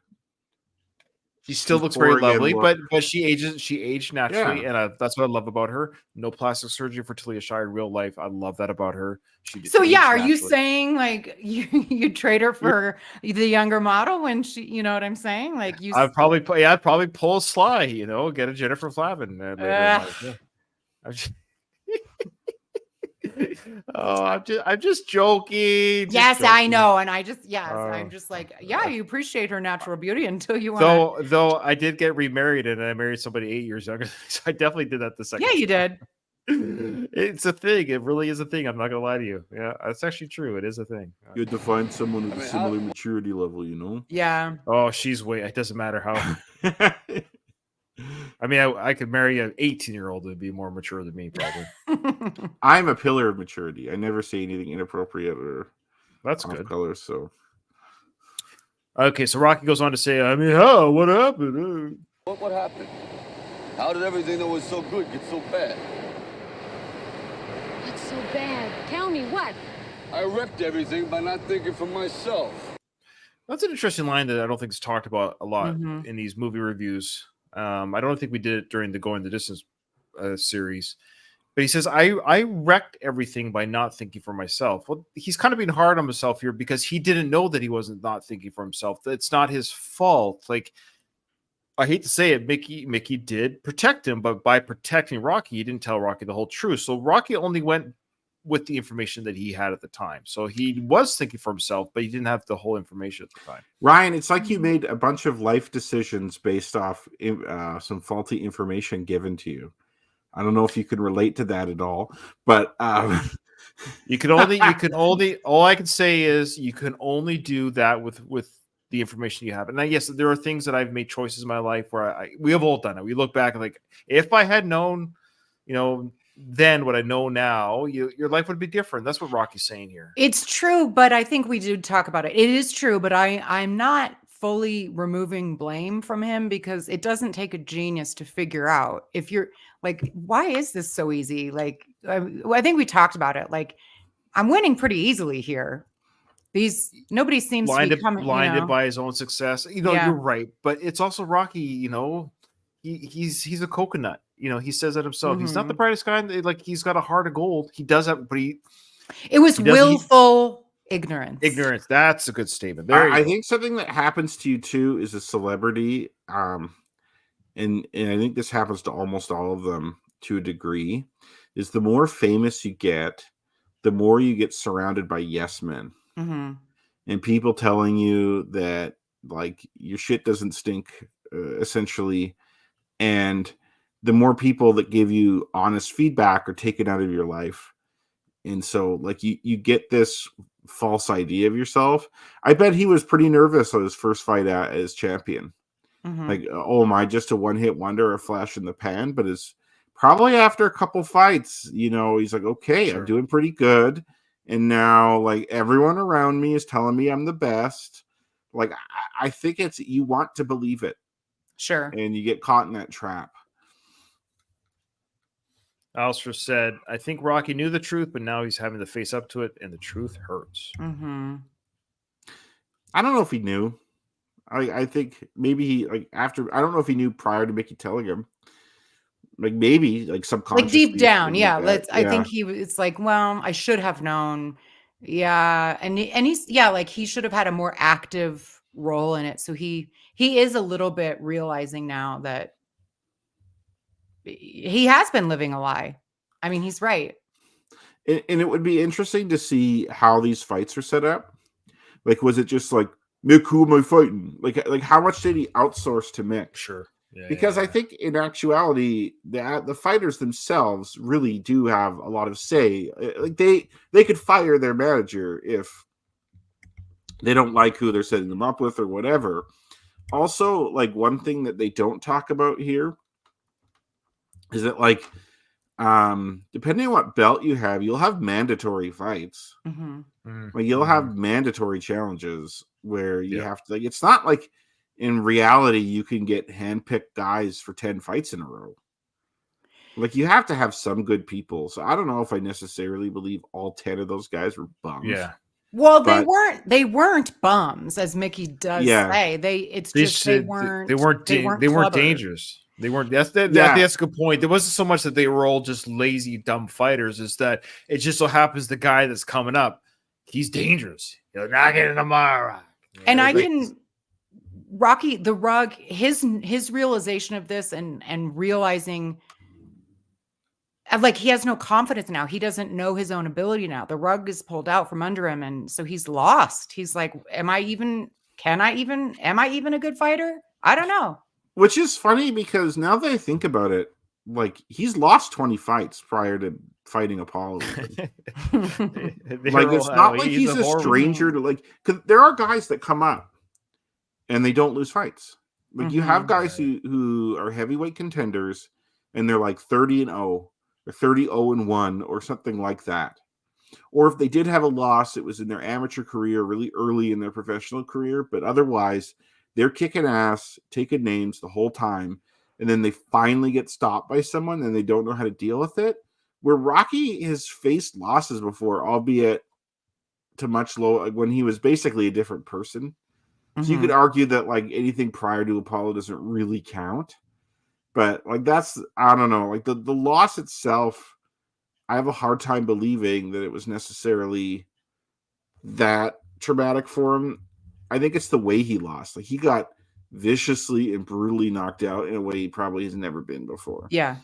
She still looks very lovely, but she aged naturally, and that's what I love about her. No plastic surgery for Talia Shire in real life. I love that about her. So yeah, are you saying like you trade her for the younger model when she, you know what I'm saying? Like, I'd probably pull a Sly, get a Jennifer Flavin later in life. Oh, I'm just joking. Yes, I know, and I'm just like, yeah, you appreciate her natural beauty until you want. Though I did get remarried, and I married somebody 8 years younger, so I definitely did that the second. Yeah, you did. It's a thing. It really is a thing. I'm not gonna lie to you. Yeah, it's actually true. It is a thing. You have to find someone with a similar maturity level, Yeah. Oh, it doesn't matter how. I mean, I could marry an 18-year-old and be more mature than me, probably. I'm a pillar of maturity. I never say anything inappropriate or that's good color. So, okay, so Rocky goes on to say, what happened? What happened? How did everything that was so good get so bad? What's so bad? Tell me what? I wrecked everything by not thinking for myself. That's an interesting line that I don't think is talked about a lot Mhm. in these movie reviews. I don't think we did it during the Going the Distance series, but he says, I wrecked everything by not thinking for myself. Well, he's kind of being hard on himself here because he didn't know that he wasn't not thinking for himself. It's not his fault. Like, I hate to say it, Mickey did protect him, but by protecting Rocky, he didn't tell Rocky the whole truth. So Rocky only went with the information that he had at the time. So he was thinking for himself, but he didn't have the whole information at the time. Ryan, it's like you made a bunch of life decisions based off some faulty information given to you. I don't know if you can relate to that at all, but you can only all I can say is you can only do that with the information you have. And yes, there are things that I've made choices in my life where we have all done it. We look back and like, if I had known, then what I know now, your life would be different. That's what Rocky's saying here. It's true, but I think we do talk about it. It is true, but I'm not fully removing blame from him because it doesn't take a genius to figure out if you're like, why is this so easy? Like, I think we talked about it. Like, I'm winning pretty easily here. Nobody seems to be coming, blinded by his own success. Yeah. You're right, but it's also Rocky. He's a coconut. He says that himself. He's not the brightest guy. Like, he's got a heart of gold. He does have, but it was willful ignorance. Ignorance. That's a good statement. I think something that happens to you too is a celebrity. And I think this happens to almost all of them to a degree, is the more famous you get, the more you get surrounded by yes men. Mm-hmm. And people telling you that like your shit doesn't stink, essentially. And the more people that give you honest feedback are taken out of your life. And so like you get this false idea of yourself. I bet he was pretty nervous on his first fight as champion. Mm-hmm. Like, oh, am I just a one-hit wonder, a flash in the pan? But it's probably after a couple fights, he's like, okay, Sure. I'm doing pretty good. And now, like, everyone around me is telling me I'm the best. Like, I think you want to believe it. Sure. And you get caught in that trap. Alistair said, I think Rocky knew the truth, but now he's having to face up to it, and the truth hurts. Mm-hmm. I don't know if he knew. I think maybe he, like, after, I don't know if he knew prior to Mickey telling him. Like, maybe, like, subconsciously. Like, deep down, yeah. Like I think it's like, well, I should have known. Yeah. And he's, yeah, like, he should have had a more active role in it. So he is a little bit realizing now that he has been living a lie. I mean, he's right. And it would be interesting to see how these fights are set up. Like, was it just like, Mick, who am I fighting? Like how much did he outsource to Mick? Sure. Yeah, because I think in actuality, the fighters themselves really do have a lot of say. Like they could fire their manager if they don't like who they're setting them up with or whatever. Also, like, one thing that they don't talk about here is that, like, depending on what belt you have, you'll have mandatory fights. Mm-hmm. Like, you'll have mandatory challenges where you have to, like, it's not like in reality you can get handpicked guys for 10 fights in a row. Like, you have to have some good people. So I don't know if I necessarily believe all 10 of those guys were bums. Yeah. Well, they weren't bums, as Mickey does say. They weren't dangerous. They weren't. That's a good point. There wasn't so much that they were all just lazy, dumb fighters. Is that it just so happens the guy that's coming up, he's dangerous. He'll knock it in the mara. And I can Rocky the Rug, his realization of this and realizing, like, he has no confidence now. He doesn't know his own ability now. The rug is pulled out from under him, and so he's lost. He's like, am I even a good fighter? I don't know. Which is funny because now that I think about it, like, he's lost 20 fights prior to fighting Apollo. Like, it's not like he's a stranger to, like, because there are guys that come up and they don't lose fights. Like, you have guys who are heavyweight contenders and they're like 30-0 or 30-0-1 or something like that. Or if they did have a loss, it was in their amateur career, really early in their professional career. But otherwise, they're kicking ass, taking names the whole time. and then they finally get stopped by someone and they don't know how to deal with it. Where Rocky has faced losses before, albeit to much lower, like when he was basically a different person. So you could argue that like anything prior to Apollo doesn't really count. But like that's, I don't know, like the loss itself, I have a hard time believing that it was necessarily that traumatic for him. I think it's the way he lost. Like he got viciously and brutally knocked out in a way he probably has never been before. Yeah.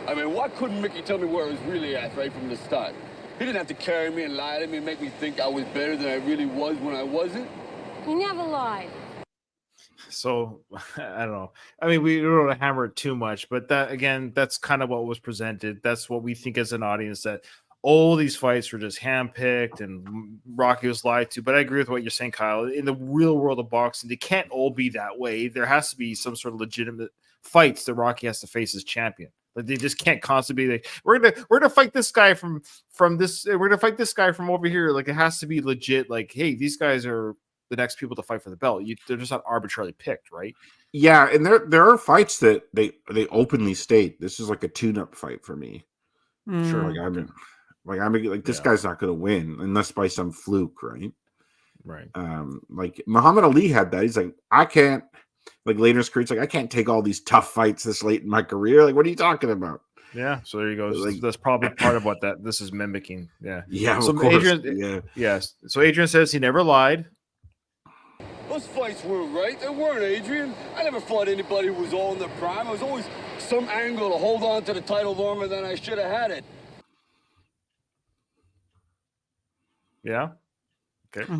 I mean, why couldn't Mickey tell me where I was really at right from the start? He didn't have to carry me and lie to me and make me think I was better than I really was when I wasn't. He never lied. So I don't know. I mean, we don't want to hammer it too much, but that again, that's kind of what was presented. That's what we think as an audience, that all these fights were just handpicked and Rocky was lied to. But I agree with what you're saying, Kyle. In the real world of boxing, they can't all be that way. There has to be some sort of legitimate fights that Rocky has to face as champion. Like they just can't constantly be like, we're gonna fight this guy from this. We're gonna fight this guy from over here. Like it has to be legit. Like, hey, these guys are the next people to fight for the belt. They're just not arbitrarily picked, right? Yeah, and there are fights that they openly state this is like a tune-up fight for me. Sure, like this guy's not going to win unless by some fluke, right? Right. Like Muhammad Ali had that. He's like, I can't. Like later in his career, it's like I can't take all these tough fights this late in my career. Like, what are you talking about? Yeah. So there you go. Like, that's probably part of what this is mimicking. Yeah. Yeah. So of course. Adrian, yes. So Adrian says he never lied. Those fights weren't right. They weren't, Adrian. I never fought anybody who was all in their prime. I was always some angle to hold on to the title longer than I should have had it. Yeah. Okay.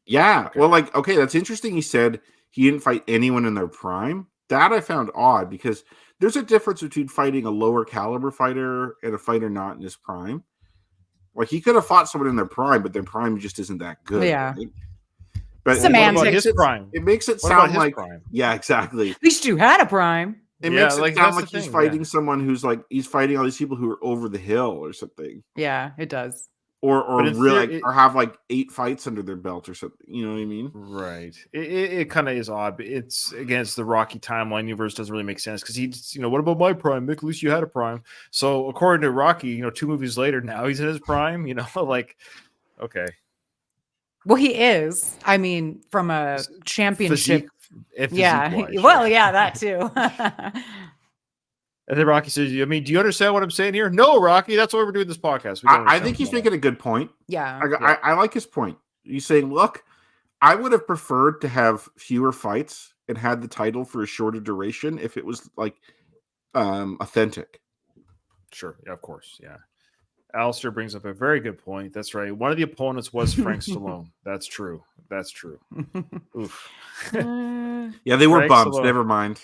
Yeah. Okay. Well, like, okay, that's interesting. He said he didn't fight anyone in their prime. That I found odd because there's a difference between fighting a lower caliber fighter and a fighter not in his prime. Like he could have fought someone in their prime, but their prime just isn't that good. Yeah. Right? But Semantics. What about his prime? It makes it What about sound his like prime? Yeah, exactly. At least you had a prime. It Yeah, makes it like, sound that's like the he's thing, fighting yeah. someone who's like he's fighting all these people who are over the hill or something. Yeah, it does. Or But in really theory, or have like 8 fights under their belt or something. You know what I mean? Right. It kind of is odd. But it's against the Rocky timeline universe doesn't really make sense because he's, what about my prime? Mick, at least you had a prime. So according to Rocky, 2 movies later, now he's in his prime. Like, okay. Well, he is. I mean, from a championship. Yeah. Physique-wise, Well, sure. yeah, that too. And then Rocky says, I mean, do you understand what I'm saying here? No, Rocky. That's why we're doing this podcast. We don't I understand think he's what's going making a good point. Yeah. I like his point. He's saying, look, I would have preferred to have fewer fights and had the title for a shorter duration if it was like authentic. on. Sure. Yeah, of course. Yeah. Alistair brings up a very good point. That's right. One of the opponents was Frank Stallone. That's true. Oof. Yeah, they were Frank bums. Stallone.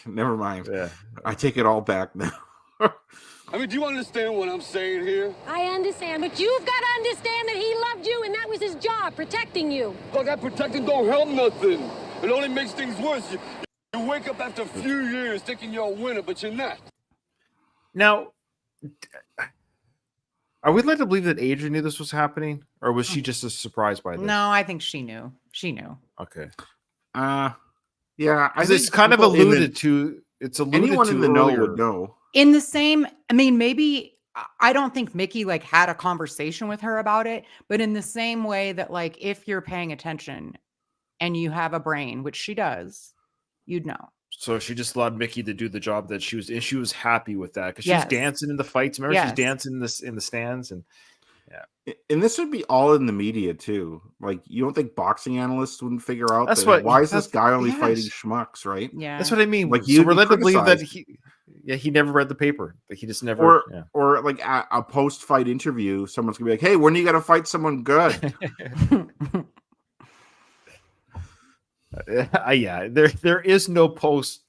Never mind. Yeah. I take it all back now. I mean, do you understand what I'm saying here? I understand, but you've got to understand that he loved you and that was his job, protecting you. Look, that protecting don't help nothing. It only makes things worse. You wake up after a few years thinking you're a winner, but you're not. Now, are we led to believe that Adrian knew this was happening, or was she just as surprised by this? No, I think she knew. She knew. Okay. Yeah, I Because think it's kind of people in the- alluded to. It's alluded anyone to in the know earlier. would know. In the same, I mean, maybe I don't think Mickey like had a conversation with her about it, but in the same way that like if you're paying attention and you have a brain, which she does, you'd know. So she just allowed Mickey to do the job that she was, and she was happy with that because she Yes. was dancing in the fights. Remember, Yes. she's dancing in the stands, and And this would be all in the media too. Like, you don't think boxing analysts wouldn't figure out That's that, what- why is this that's- guy only yes. fighting schmucks, right? Yeah. that's what I mean. Like, So you'd we're be led to believe that criticized. he never read the paper. Like he just never. Or like a post-fight interview, someone's gonna be like, "Hey, when are you gonna fight someone good?" Yeah. There is no post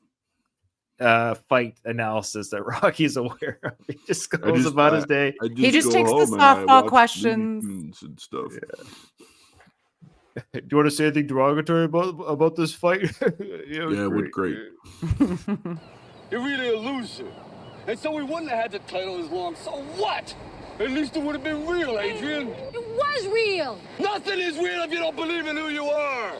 fight analysis that Rocky's aware of. He just goes about his day. He just takes the softball questions. and stuff. Do you want to say anything derogatory about this fight? Yeah, it was great. You're really a loser. And so we wouldn't have had the title as long. So what? At least it would have been real, Adrian. It was real. Nothing is real if you don't believe in who you are.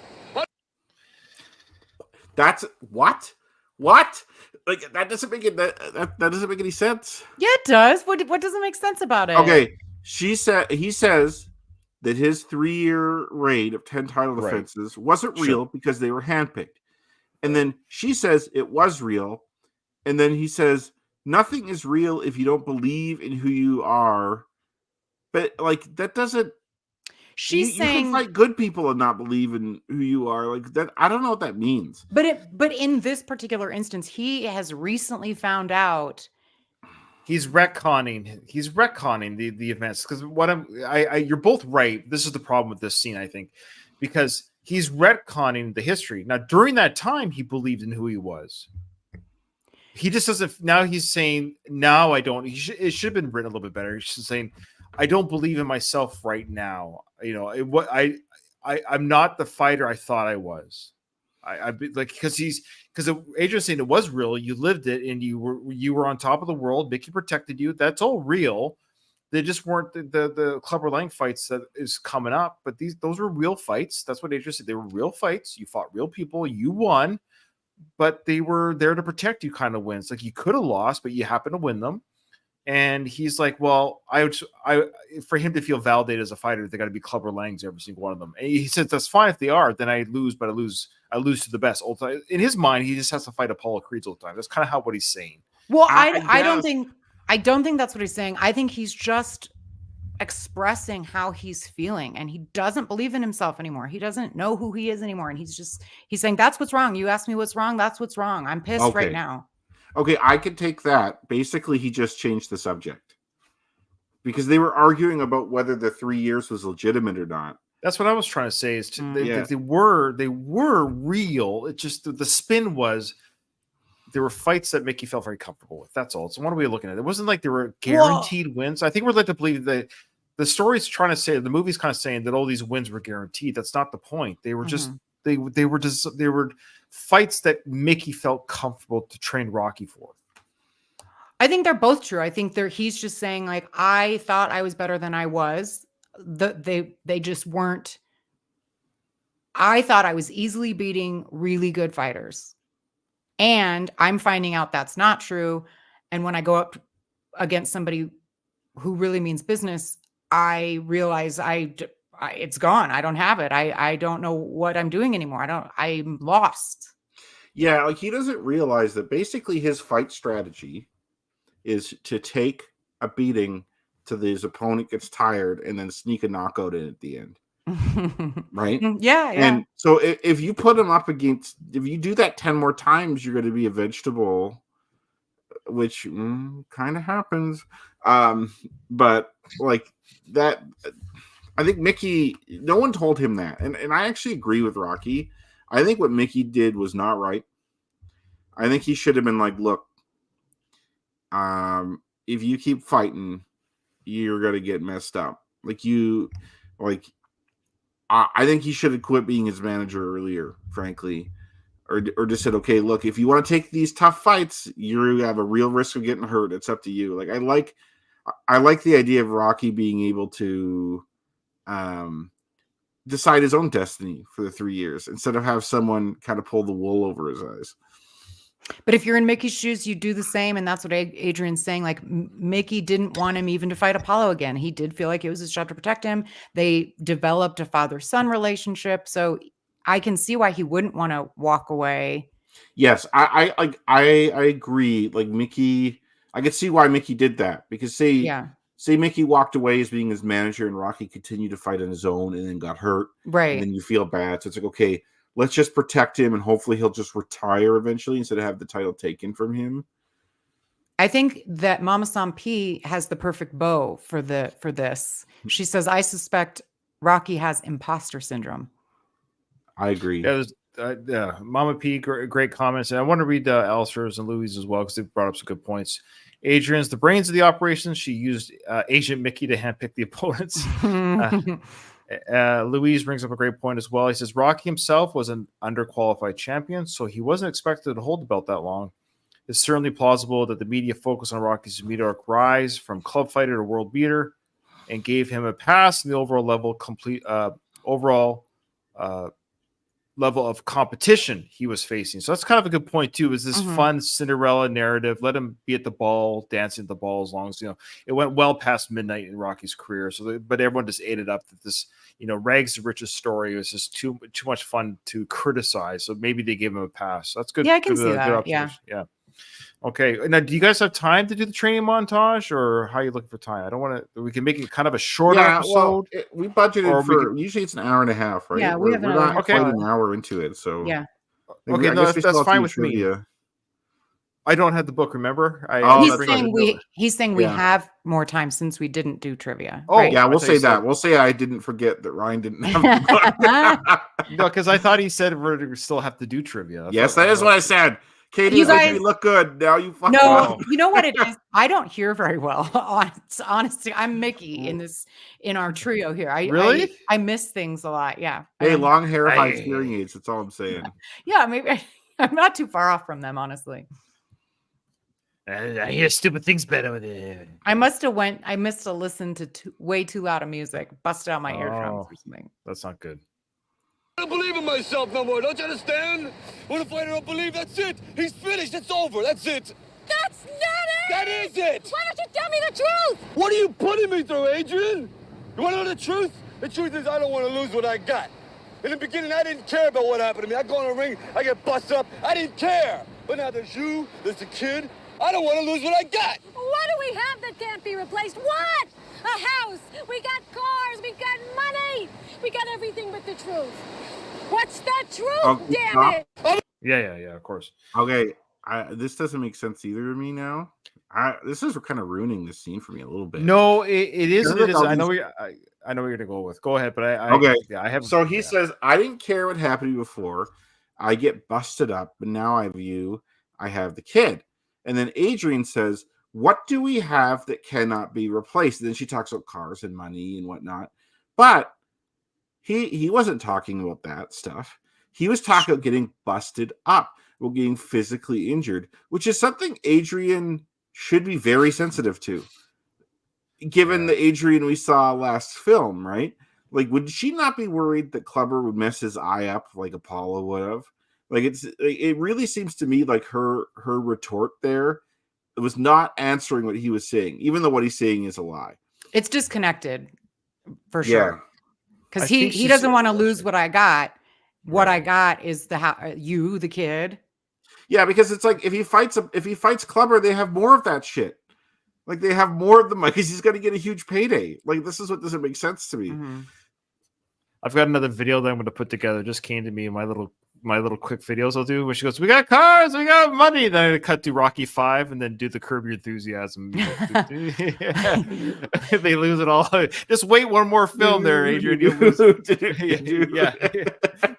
That's what? What? Like that doesn't make it that doesn't make any sense. Yeah, it does. What doesn't make sense about it? Okay, he says that his 3-year reign of 10 title Right. defenses wasn't Sure. real because they were handpicked. And then she says it was real. And then he says nothing is real if you don't believe in who you are. But like that doesn't She's you saying, can fight good people and not believe in who you are. Like that, I don't know what that means. but in this particular instance, he has recently found out. He's retconning the events because you're both right. This is the problem with this scene, I think, because he's retconning the history. Now, during that time, he believed in who he was. He just doesn't. Now he's saying, now I don't. It should have been written a little bit better. He's just saying, I don't believe in myself right now. You know, I'm not the fighter I thought I was. Because Adrian's saying it was real. You lived it, and you were on top of the world. Mickey protected you. That's all real. They just weren't the Clubber Lang fights that is coming up. But those were real fights. That's what Adrian said. They were real fights. You fought real people. You won, but they were there to protect you. Kind of wins. Like you could have lost, but you happened to win them. And he's like, well, for him to feel validated as a fighter, they got to be Clubber Langs, every single one of them. And he says that's fine if they are. Then I lose, but I lose to the best. In his mind, he just has to fight Apollo Creed all the time. That's kind of how what he's saying. Well, I don't think that's what he's saying. I think he's just expressing how he's feeling, and he doesn't believe in himself anymore. He doesn't know who he is anymore, and he's saying that's what's wrong. You asked me what's wrong. That's what's wrong. I'm pissed right now. Okay, I could take that. Basically, he just changed the subject because they were arguing about whether the 3 years was legitimate or not. That's what I was trying to say. Is they were real. It just the spin was there were fights that Mickey felt very comfortable with. That's all. So what are we looking at? It wasn't like there were guaranteed wins. I think we're led to believe that the story's trying to say, the movie's kind of saying that all these wins were guaranteed. That's not the point. They were just they were fights that Mickey felt comfortable to train Rocky for. I think they're both true. I think he's just saying, like, I thought I was better than I was. They just weren't. I thought I was easily beating really good fighters. And I'm finding out that's not true. And when I go up against somebody who really means business, I realize it's gone. I don't have it. I don't know what I'm doing anymore. I'm lost. Yeah, like he doesn't realize that basically his fight strategy is to take a beating till his opponent gets tired and then sneak a knockout in at the end. Right? Yeah. And so if you put him up against, if you do that 10 more times, you're going to be a vegetable, which kind of happens. But like that, I think Mickey, no one told him that. And I actually agree with Rocky. I think what Mickey did was not right. I think he should have been like, look, if you keep fighting, you're going to get messed up. I think he should have quit being his manager earlier, frankly, or just said, okay, look, if you want to take these tough fights, you have a real risk of getting hurt. It's up to you. Like, I like the idea of Rocky being able to decide his own destiny for the 3 years instead of have someone kind of pull the wool over his eyes. But if you're in Mickey's shoes, you do the same. And that's what Adrian's saying. Like, Mickey didn't want him even to fight Apollo again. He did feel like it was his job to protect him. They developed a father-son relationship. So I can see why he wouldn't want to walk away. Yes, I agree. Like Mickey, I could see why Mickey did that. Because say Mickey walked away as being his manager and Rocky continued to fight on his own and then got hurt. Right. And then you feel bad. So it's like, okay, let's just protect him and hopefully he'll just retire eventually instead of have the title taken from him. I think that Mama San P has the perfect bow for this. She says, I suspect Rocky has imposter syndrome. I agree. Yeah, Mama P, great comments. And I want to read Alistair's and Louis as well because they brought up some good points. Adrian's the brains of the operation. She used Agent Mickey to handpick the opponents. Louise brings up a great point as well. He says Rocky himself was an underqualified champion, so he wasn't expected to hold the belt that long. It's certainly plausible that the media focused on Rocky's meteoric rise from club fighter to world beater and gave him a pass in the overall level level of competition he was facing. So that's kind of a good point too. Is this fun Cinderella narrative? Let him be at the ball, dancing at the ball, as long as it went well past midnight in Rocky's career. So, but everyone just ate it up that this rags to riches story was just too much fun to criticize. So maybe they gave him a pass. That's good. Yeah, I can good, see that. Yeah. Okay. Now, do you guys have time to do the training montage, or how are you looking for time? I don't want to. We can make it kind of a shorter episode. Well, we budgeted for usually it's an hour and a half, right? Yeah, we have we're not quite an hour into it, so yeah. Okay, no, that's fine with me. I don't have the book. Remember, he's saying we have more time since we didn't do trivia. Oh, right? Yeah, we'll say that. We'll say I didn't forget that Ryan didn't have the book. No, because I thought he said we still have to do trivia. Yes, that is what I said. Katie, you guys look good. Now you fucking you know what it is? I don't hear very well. Honestly, I'm Mickey in our trio here. I miss things a lot. Yeah. Hey, long hair, high hearing aids. That's all I'm saying. Yeah, maybe I'm not too far off from them, honestly. I hear stupid things better with it. I must have listened to way too loud of music, busted out my eardrums or something. That's not good. I don't believe in myself no more. Don't you understand? What if I don't believe? That's it. He's finished. It's over. That's it. That's not it! That is it! Why don't you tell me the truth? What are you putting me through, Adrian? You want to know the truth? The truth is I don't want to lose what I got. In the beginning, I didn't care about what happened to me. I go in the ring, I get busted up. I didn't care. But now there's you, there's the kid. I don't want to lose what I got. What do we have that can't be replaced? What? A house. We got cars. We got money. We got everything but the truth. What's the truth, damn it? Yeah, of course. Okay, this doesn't make sense either to me now. This is kind of ruining this scene for me a little bit. No, it is. It is. I know where you're gonna go with. Go ahead, but I have. So he says, "I didn't care what happened to you before. I get busted up, but now I have you. I have the kid." And then Adrian says, "What do we have that cannot be replaced?" And then she talks about cars and money and whatnot, but he wasn't talking about that stuff. He was talking about getting busted up, about getting physically injured, which is something Adrian should be very sensitive to, given the Adrian we saw last film, right? Like, would she not be worried that Clubber would mess his eye up like Apollo would have? Like, it really seems to me like her retort there was not answering what he was saying, even though what he's saying is a lie. It's disconnected for sure. Because I he doesn't want to lose what I got. What I got is the kid. Yeah, because it's like if he fights Clubber, they have more of that shit. Like, they have more of the money because he's going to get a huge payday. Like, this is what doesn't make sense to me. Mm-hmm. I've got another video that I'm going to put together. Just came to me in my little quick videos I'll do, where she goes, "We got cars, we got money." Then I cut to Rocky 5 and then do the Curb Your Enthusiasm. They lose it all. Just wait one more film there, Adrian. You'll lose. Yeah.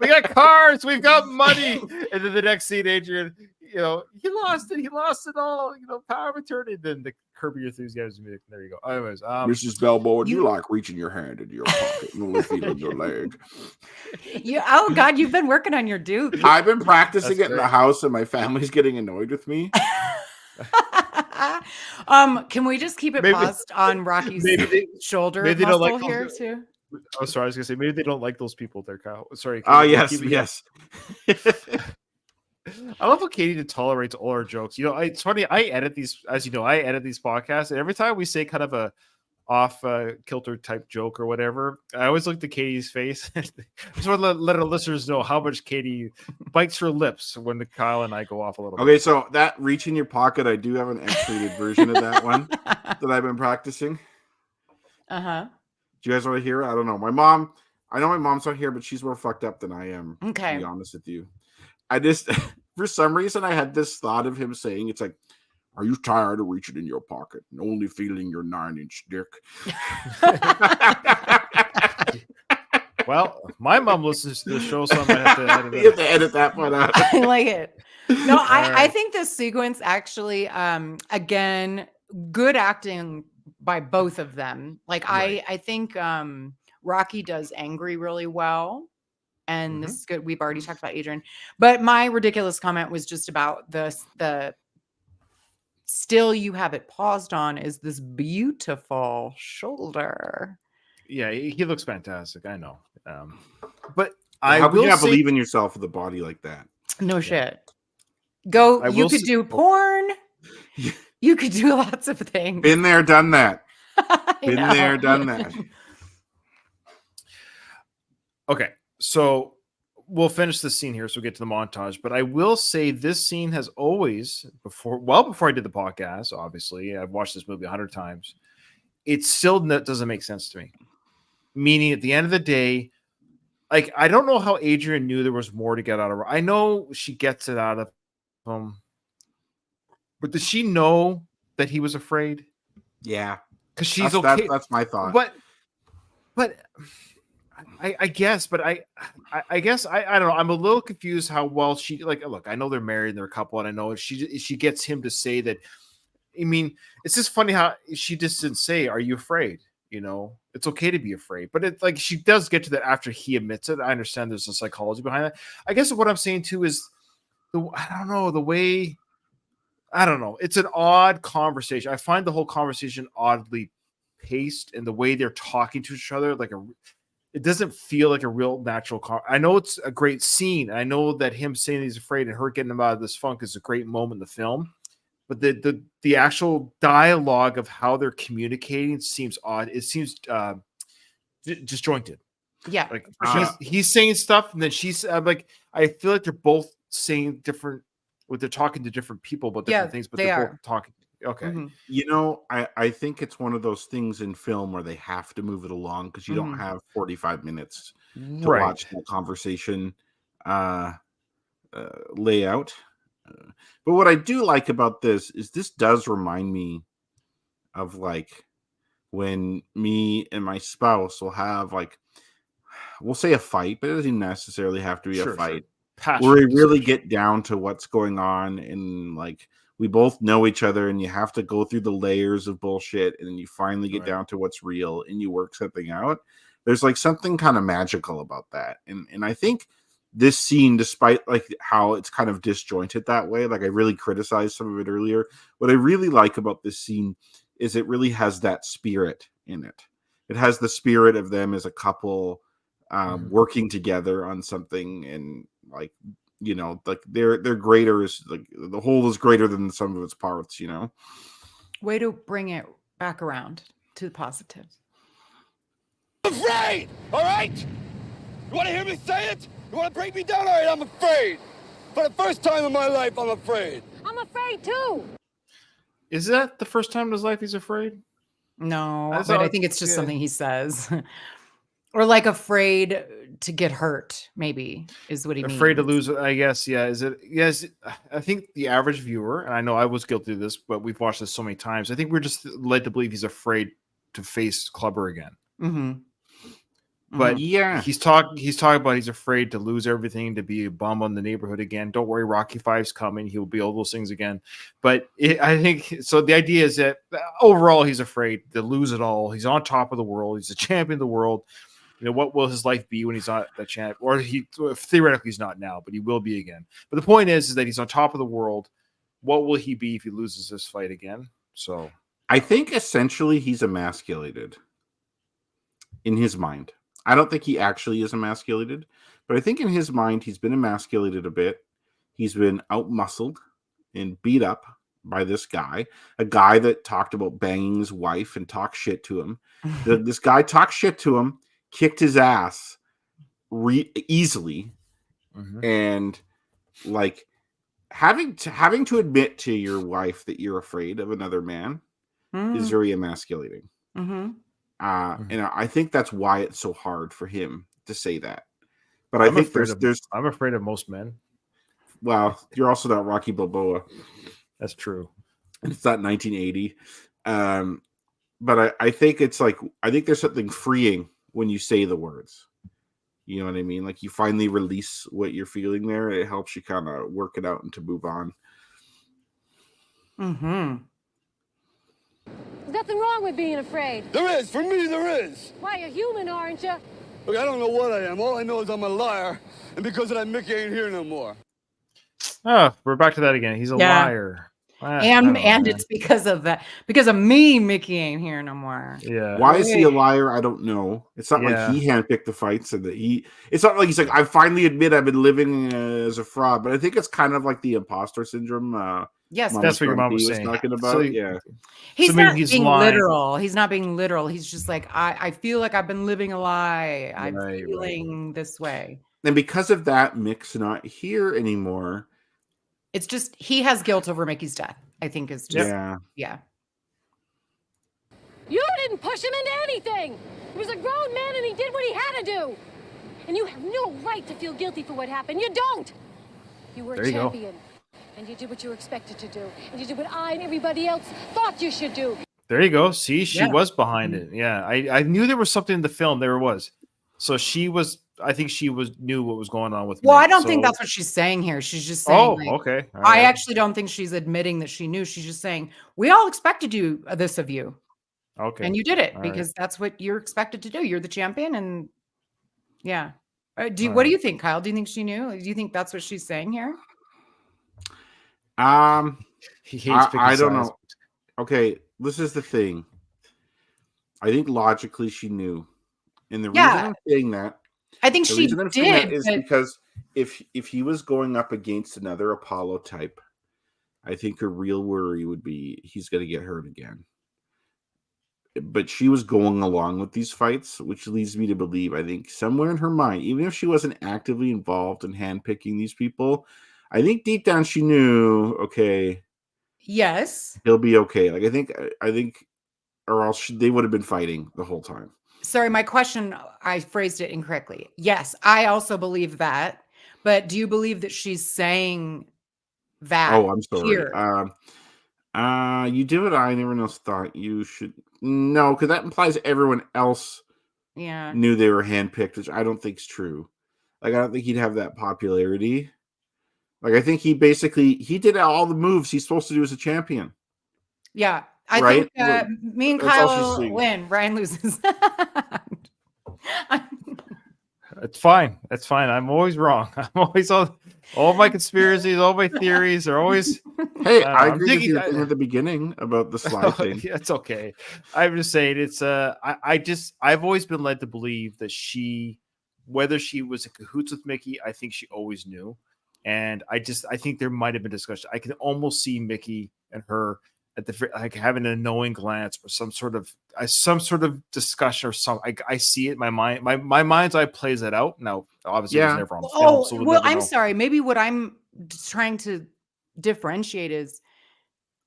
We got cars, we've got money. And then the next scene, Adrian, he lost it all. Power of attorney. Then the Curb Your Enthusiasm music. There you go. Anyways, Mrs. Balboa, do you like reaching your hand into your pocket and only feeling your leg? Oh God, you've been working on your Duke. I've been practicing it in the house, and my family's getting annoyed with me. Can we just keep it paused on Rocky's shoulder muscle here too? Oh, sorry, I was gonna say maybe they don't like those people there, Kyle. Sorry. Yes. I love how Katie tolerates all our jokes. It's funny. I edit these podcasts, and every time we say kind of a off kilter type joke or whatever, I always look at Katie's face. I just want to let our listeners know how much Katie bites her lips when Kyle and I go off a little bit. Okay, so that reach in your pocket, I do have an X-rated version of that one that I've been practicing. Uh-huh. Do you guys want to hear it? I don't know. I know my mom's not here, but she's more fucked up than I am. Okay. To be honest with you. I just, for some reason, I had this thought of him saying, it's like, "Are you tired of reaching in your pocket and only feeling your 9-inch dick?" Well, my mom listens to the show, so I might have to edit it. You have to edit that one out. I like it. No, I think this sequence actually, again, good acting by both of them. Like, right. I think Rocky does angry really well. And this is good. We've already talked about Adrian. But my ridiculous comment was just about the still you have it paused on is this beautiful shoulder. Yeah, he looks fantastic. I know. But How can you not say, believe in yourself with a body like that? No shit. Go. I You will could say- do porn. You could do lots of things. Been there, done that. I Been know. there, done that. Okay, so we'll finish this scene here, so we'll get to the montage. But I will say this scene has always, before I did the podcast, obviously, I've watched this movie 100 times. It still doesn't make sense to me. Meaning, at the end of the day, like, I don't know how Adrian knew there was more to get out of her. I know she gets it out of him, but does she know that he was afraid? Yeah. Because she's That's, okay. that's my thought. But I guess, but I guess I don't know. I'm a little confused how well she, like, look, I know they're married and they're a couple, and I know she gets him to say that. I mean, it's just funny how she just didn't say, "Are you afraid?" You know, it's okay to be afraid, but it's like she does get to that after he admits it. I understand there's a psychology behind that. I guess what I'm saying too is I don't know the way. I don't know. It's an odd conversation. I find the whole conversation oddly paced, and the way they're talking to each other, it doesn't feel like a real natural. I know it's a great scene. I know that him saying he's afraid and her getting him out of this funk is a great moment in the film. But the actual dialogue of how they're communicating seems odd. It seems disjointed. Yeah. Like he's saying stuff, and then I feel like they're both saying different. They're talking to different people about different things, but they're both talking. Okay. Mm-hmm. You know, I think it's one of those things in film where they have to move it along because you don't have 45 minutes to watch the conversation lay out. But what I do like about this is this does remind me of like when me and my spouse will have we'll say a fight, but it doesn't necessarily have to be a fight. Where we really get down to what's going on, and like we both know each other, and you have to go through the layers of bullshit, and then you finally get down to what's real, and you work something out. There's like something kind of magical about that, and I think this scene, despite like how it's kind of disjointed that way, like I really criticized some of it earlier. What I really like about this scene is it really has that spirit in it. It has the spirit of them as a couple working together on something, and like, you know, like they're greater, is like the whole is greater than the sum of its parts, you know. Way to bring it back around to the positives. I'm afraid, all right? You want to hear me say it? You want to break me down? All right, I'm afraid. For the first time in my life, I'm afraid. I'm afraid too. Is that the first time in his life he's afraid? No, That's but all- I think it's just yeah. something he says. Or like afraid to get hurt, maybe, is what he means. Afraid to lose, I guess. Yeah. Is it? Yes. I think the average viewer, and I know I was guilty of this, but we've watched this so many times. I think we're just led to believe he's afraid to face Clubber again. Mm-hmm. But yeah, he's talking about he's afraid to lose everything, to be a bum on the neighborhood again. Don't worry, Rocky V's coming. He'll be all those things again. But I think so. The idea is that overall he's afraid to lose it all. He's on top of the world. He's a champion of the world. You know, what will his life be when he's not the champ? Or theoretically he's not now, but he will be again. But the point is that he's on top of the world. What will he be if he loses this fight again? So I think essentially he's emasculated in his mind. I don't think he actually is emasculated, but I think in his mind he's been emasculated a bit. He's been outmuscled and beat up by this guy, a guy that talked about banging his wife and talked shit to him. This guy talked shit to him, kicked his ass easily, and like having to admit to your wife that you're afraid of another man is very emasculating. Mm-hmm. And I think that's why it's so hard for him to say that. But I think I'm afraid of most men. Well, you're also not Rocky Balboa. That's true. And it's not 1980. But I think it's like, I think there's something freeing when you say the words. You know what I mean? Like you finally release what you're feeling there. It helps you kind of work it out and to move on. Mm-hmm. There's nothing wrong with being afraid. There is. For me, there is. Why, you're human, aren't you? Look, I don't know what I am. All I know is I'm a liar. And because of that, Mickey ain't here no more. Oh, we're back to that again. He's a liar. I don't know, And man. it's because of that. Because of me, Mickey ain't here no more. Yeah. Why is he a liar? I don't know. It's not like Yeah. he handpicked the fights and that it's not like he's like, I finally admit I've been living as a fraud, but I think it's kind of like the imposter syndrome. Yes, Mama That's what your mom was Grumpy saying. talking about. So- Yeah. he's maybe not he's being lying. literal. He's not being literal. He's just like, I feel like I've been living a lie. I'm Right. feeling this way. And because of that, Mick's not here anymore. It's just he has guilt over Mickey's death. I think is just Yeah. You didn't push him into anything. He was a grown man and he did what he had to do. And you have no right to feel guilty for what happened. You don't. You were There a you go. champion. And you did what you were expected to do. And you did what I and everybody else thought you should do. There you go. See, she Yeah. was behind it. Yeah, I knew there was something in the film. There was. So she was. I think she knew what was going on with. Well, Mick, I don't think so- that's what she's saying here. She's just saying, Oh, like, okay. All I right. actually don't think she's admitting that she knew. She's just saying, we all expected this of you. Okay. And you did it All right. because that's what you're expected to do. You're the champion. And yeah. What All do right. you think, Kyle? Do you think she knew? Do you think that's what she's saying here? He hates picking I don't sides. know. Okay, this is the thing. I think logically she knew. And the reason Yeah. I'm saying that I think The she reason I'm saying that did. is But because if he was going up against another Apollo type, I think her real worry would be he's going to get hurt again. But she was going along with these fights, which leads me to believe, I think, somewhere in her mind, even if she wasn't actively involved in handpicking these people, I think deep down she knew, okay, yes. he'll be okay. Like I think, or else they would have been fighting the whole time. Sorry, my question, I phrased it incorrectly. Yes, I also believe that. But do you believe that she's saying that? Oh, I'm sorry. Here? You do what I never else thought you should. No, because that implies everyone else Yeah. knew they were handpicked, which I don't think is true. Like, I don't think he'd have that popularity. Like, I think he did all the moves he's supposed to do as a champion. Yeah. I Right? think Look, me and that's all she's Kyle saying. win. Ryan loses. It's fine. That's fine. I'm always wrong. I'm always all my conspiracies, all my theories are always. Hey, I I don't know, agree I'm with your thinking- thing at the beginning about the slide thing. It's okay. I'm just saying it's I've always been led to believe that whether she was in cahoots with Mickey, I think she always knew. And I think there might have been discussion. I can almost see Mickey and her at like having an knowing glance or some sort of discussion or something. I see it in my mind. My mind's eye plays that out. Now, obviously, it was never on film. Oh, So we'll well, never I'm know. sorry. Maybe what I'm trying to differentiate is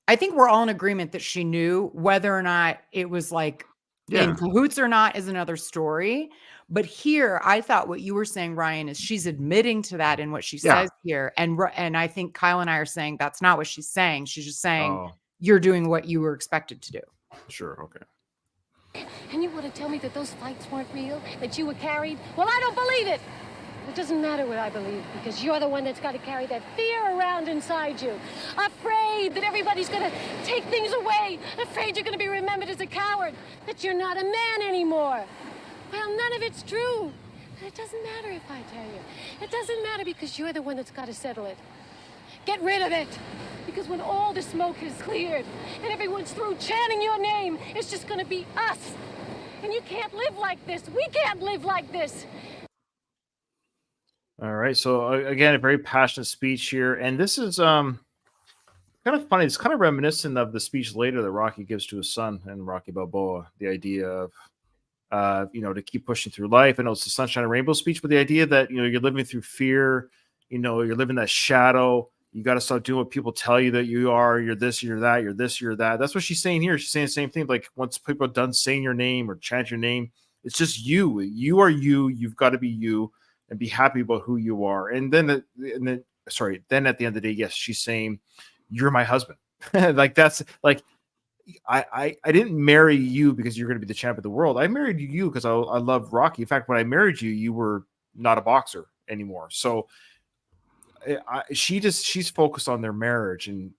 I think we're all in agreement that she knew. Whether or not it was like in cahoots or not is another story. But here, I thought what you were saying, Ryan, is she's admitting to that in what she says here. And I think Kyle and I are saying that's not what she's saying. She's just saying Oh, you're doing what you were expected to do. sure. Okay. And you want to tell me that those fights weren't real? That you were carried? Well, I don't believe it. It doesn't matter what I believe because you're the one that's got to carry that fear around inside you. Afraid that everybody's going to take things away. Afraid you're going to be remembered as a coward. That you're not a man anymore. Well, none of it's true. And it doesn't matter if I tell you. It doesn't matter because you're the one that's got to settle it. Get rid of it. Because when all the smoke is cleared and everyone's through chanting your name, it's just going to be us. And you can't live like this. We can't live like this. All right. So again, a very passionate speech here, and this is kind of funny. It's kind of reminiscent of the speech later that Rocky gives to his son and Rocky Balboa. The idea of to keep pushing through life. I know it's the Sunshine and Rainbow speech, but the idea that you're living through fear. You're living that shadow. You got to start doing what people tell you that you are. You're this, you're that, you're this, you're that. That's what she's saying here. She's saying the same thing. Like once people are done saying your name or chant your name, it's just you. You are you. You've got to be you and be happy about who you are. And then at the end of the day, yes, she's saying, you're my husband. Like that's like, I didn't marry you because you're going to be the champ of the world. I married you because I love Rocky. In fact, when I married you, you were not a boxer anymore. So she's focused on their marriage, and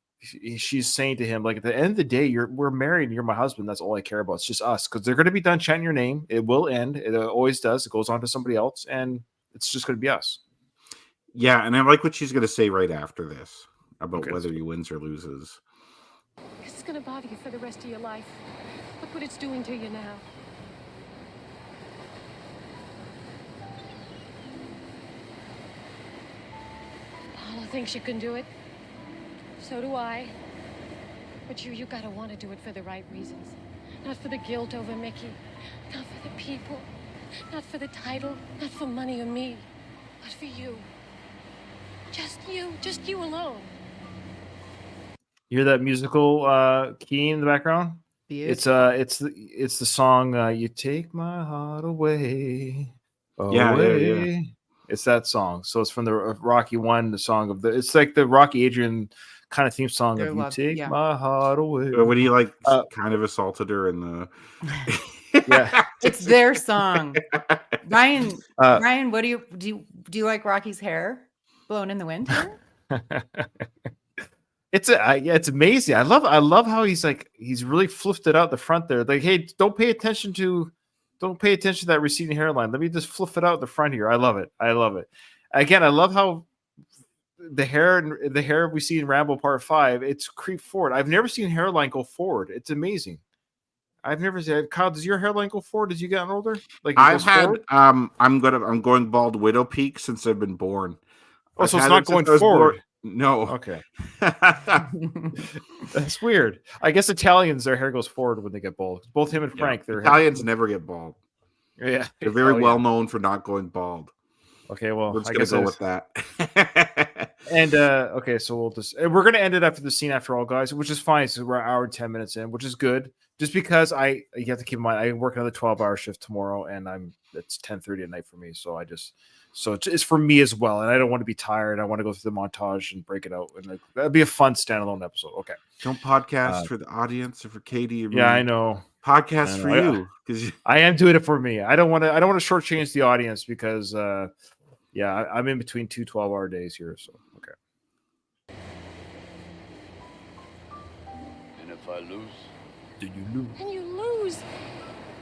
she's saying to him, like, at the end of the day, we're married and you're my husband. That's all I care about. It's just us, because they're going to be done chanting your name. It will end. It always does. It goes on to somebody else, and it's just going to be us. Yeah, and I like what she's going to say right after this about whether he wins or loses. Because it's going to bother you for the rest of your life. Look what it's doing to you now. Paula thinks you can do it. So do I. But you gotta want to do it for the right reasons. Not for the guilt over Mickey. Not for the people. Not for the title. Not for money or me. But for you. Just you. Just you alone. You hear that musical key in the background? Beautiful. It's the song "You Take My Heart Away." Yeah. It's that song. So it's from the Rocky One, the song of the. It's like the Rocky Adrian kind of theme song Their of "You love, Take yeah. My Heart Away." When he like Uh, kind of assaulted her in the. Yeah. It's their song. Ryan, Uh, Ryan, what do you like Rocky's hair blowing in the wind here? It's amazing. I love how he's really fluffed it out the front there. Like, hey, don't pay attention to that receding hairline. Let me just fluff it out the front here. I love it. Again, I love how the hair we see in Rambo Part 5, it's creeped forward. I've never seen hairline go forward. It's amazing. I've never said, Kyle, does your hairline go forward as you get older? Like, it I've goes had forward? I'm going bald widow peak since I've been born. Oh, so I've it's had not it since going I was born. forward. No. Okay. That's weird. I guess Italians, their hair goes forward when they get bald. Both him and Frank, their Italians never get bald. Yeah, They're very Oh, yeah. well known for not going bald. Okay, well, We're just I gonna guess go with that. And okay, so we're gonna end it after the scene after all, guys, which is fine. So we're an hour and 10 minutes in, which is good. Just because you have to keep in mind I work another 12-hour shift tomorrow, and it's 10:30 at night for me. So it's for me as well, and I don't want to be tired. I want to go through the montage and break it out, and that'd be a fun standalone episode. Okay, Don't podcast for the audience or for Katie. Yeah, I know. Podcast for you because I am doing it for me. I don't want to shortchange the audience because I'm in between 2 12-hour days here. So okay. And if I lose? Did you lose? And you lose.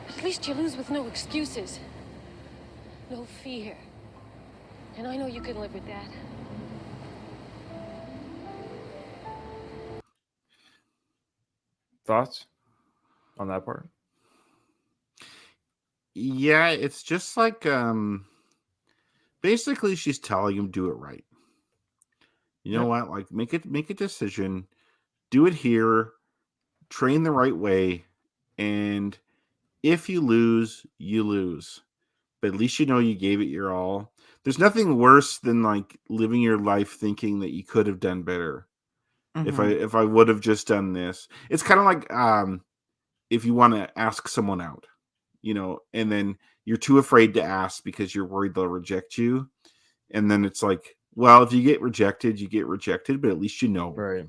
But at least you lose with no excuses. No fear. And I know you can live with that. Thoughts on that part? Yeah, it's just like basically she's telling him do it right. You know what? Like make a decision, do it here, train the right way, and if you lose, you lose. But at least you know you gave it your all. There's nothing worse than like living your life thinking that you could have done better. If I would have just done this. It's kind of like if you want to ask someone out, and then you're too afraid to ask because you're worried they'll reject you. And then it's like, well, if you get rejected, you get rejected, but at least you know Right.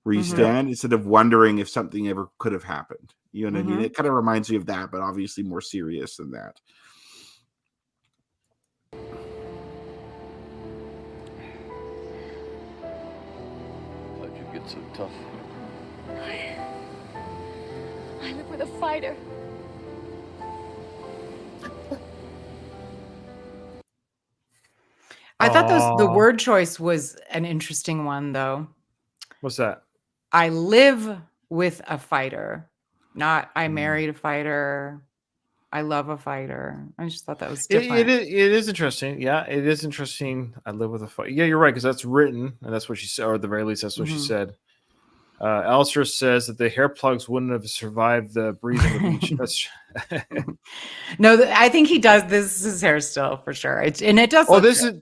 where you stand instead of wondering if something ever could have happened. You know what I mean? It kind of reminds me of that, but obviously more serious than that. How'd you get so tough? I live with a fighter. I thought the Aw. word choice was an interesting one, though. What's that? I live with a fighter, not I married a fighter. I love a fighter. I just thought that was different. It is interesting. Yeah, it is interesting. I live with a fight. Yeah, you're right, because that's written, and that's what she said, or at the very least, that's what she said. Alistair says that the hair plugs wouldn't have survived the breathing of each. That's No, I think he does. This is his hair still for sure. It does. oh, look this good. is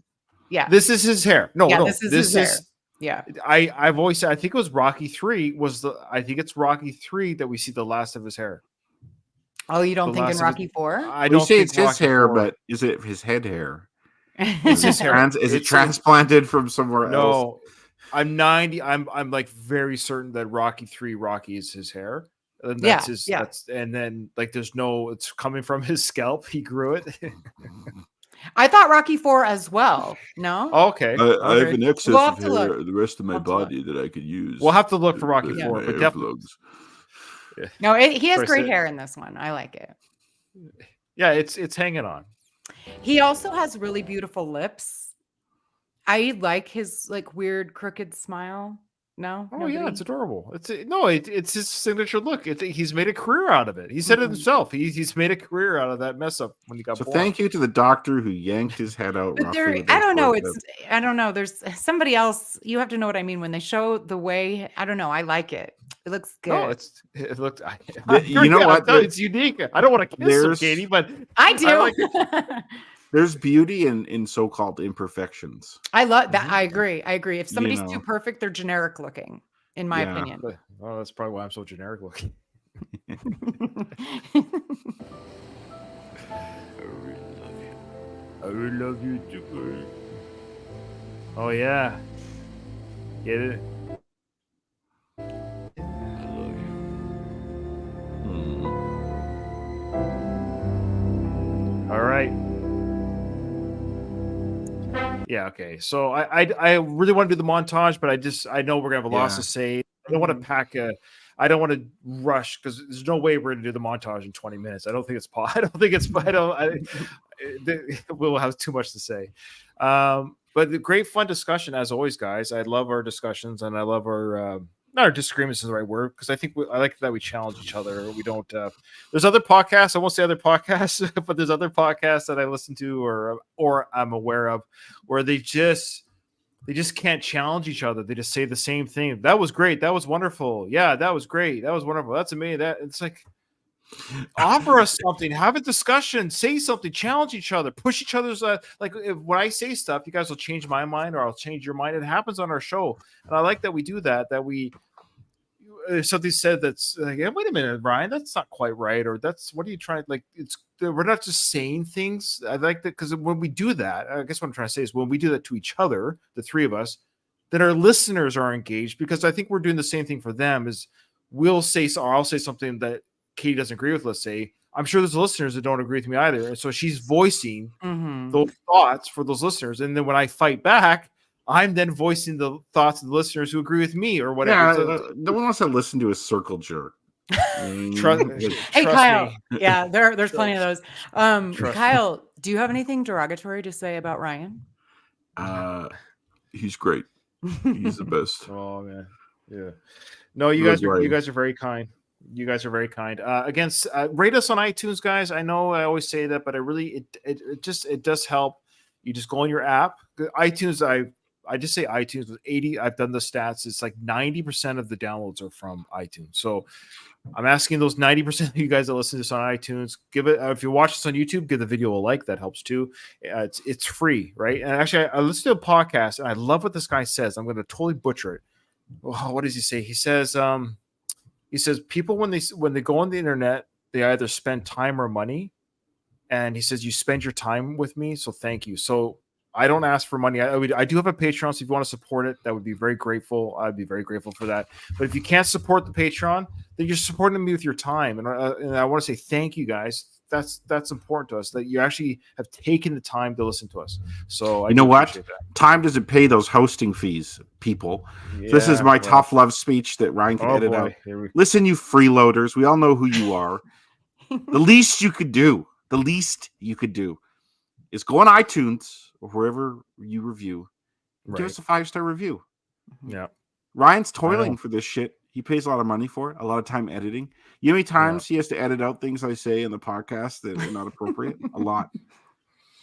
Yeah. this is his hair. No, Yeah, no, this is his hair. Yeah. I've always said I think it was Rocky 3 I think it's Rocky 3 that we see the last of his hair. Oh, you don't The think in last of Rocky his- 4? I We don't say think it's his Rocky hair, 4 but is it his head hair? it's his hair. Is it It's- transplanted from somewhere else? No, I'm like very certain that Rocky is his hair. And that's his and then like it's coming from his scalp. He grew it. I thought Rocky 4 as well. No? Okay. I have Okay. an excess We'll have of to hair, look. the rest of my We'll have to look. body that I could use. We'll have to look for Rocky the 4, but hair definitely. plugs. No, he has Sorry, great say- hair in this one. I like it. Yeah, it's hanging on. He also has really beautiful lips. I like his like weird crooked smile. No. Oh Nobody? yeah, it's adorable. It's his signature look. He's made a career out of it. He said it himself. He's made a career out of that mess up when he got So born. thank you to the doctor who yanked his head out. But roughly there, with I those don't know. forceps. I don't know. There's somebody else. You have to know what I mean when they show the way. I don't know. I like it. It looks good. No, it looked. You know what? It's unique. I don't want to kiss him, There's- Katie, but I do. I like it. There's beauty in so-called imperfections. I love that. I agree. If somebody's know. too perfect, they're generic looking, in my Yeah. opinion. Oh, that's probably why I'm so generic looking. I really love you too. Oh yeah, get it? Hmm. All right. Yeah. Okay. So I really want to do the montage, but I know we're gonna have a lot Yeah. to say. I don't want to pack a. I don't want to rush because there's no way we're gonna do the montage in 20 minutes. I don't think it's I don't think it's. We'll have too much to say. But the great fun discussion as always, guys. I love our discussions and I love our. Not our disagreements is the right word because I think I like that we challenge each other. We don't. There's other podcasts. I won't say other podcasts, but there's other podcasts that I listen to or I'm aware of where they just can't challenge each other. They just say the same thing. That was great. That was wonderful. Yeah, that was great. That was wonderful. That's amazing. That it's like offer us something, have a discussion, say something, challenge each other, push each other's like when I say stuff, you guys will change my mind or I'll change your mind. It happens on our show. And I like that we do that we if something said that's like, hey, wait a minute, Ryan, that's not quite right, or that's what are you trying like we're not just saying things. I like that because when we do that, I guess what I'm trying to say is when we do that to each other, the three of us, then our listeners are engaged because I think we're doing the same thing for them is I'll say something that Katie doesn't agree with, let's say. I'm sure there's listeners that don't agree with me either. And so she's voicing those thoughts for those listeners. And then when I fight back, I'm then voicing the thoughts of the listeners who agree with me or whatever. Yeah, So, no one wants to listen to a circle jerk. trust Hey, Kyle. me. Yeah, there's plenty of those. Trust me. Kyle, do you have anything derogatory to say about Ryan? He's great. He's the best. Oh man, yeah. No, you That's guys are right. you guys are very kind. You guys are very kind. Rate us on iTunes, guys. I know I always say that, but it does help. You just go on your app. The iTunes, I just say iTunes with 80. I've done the stats. It's like 90% of the downloads are from iTunes. So I'm asking those 90% of you guys that listen to this on iTunes, give it. If you watch this on YouTube, give the video a like. That helps too. It's free, right? And actually, I listened to a podcast, and I love what this guy says. I'm going to totally butcher it. Oh, what does he say? He says, people when they go on the internet, they either spend time or money. And he says, you spend your time with me, so thank you. So I don't ask for money. I do have a Patreon, so if you want to support it, that would be very grateful. I'd be very grateful for that. But if you can't support the Patreon, then you're supporting me with your time. And I want to say thank you, guys. That's important to us, that you actually have taken the time to listen to us. So You know what? appreciate that. Time doesn't pay those hosting fees, people. This is Yeah, my well, tough love speech that Ryan can Oh edit boy, out. here we Listen, you freeloaders. We all know who you are. The least you could do is go on iTunes or wherever you review. Give right. us a 5-star review. Yeah. Ryan's toiling for this shit. He pays a lot of money for it, a lot of time editing. You know how many times he has to edit out things I say in the podcast that are not appropriate? A lot.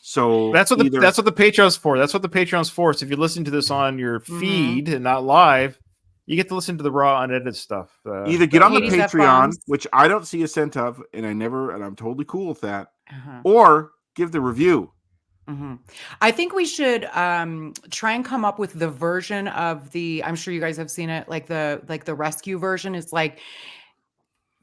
So That's what the Patreon's for. That's what the Patreon's for. So if you listen to this on your feed and not live, you get to listen to the raw unedited stuff. either get on the Katie's Patreon, F-bombs. which I don't see a cent of, and I'm totally cool with that, or give the review. I think we should try and come up with the version of I'm sure you guys have seen it, like the rescue version is like,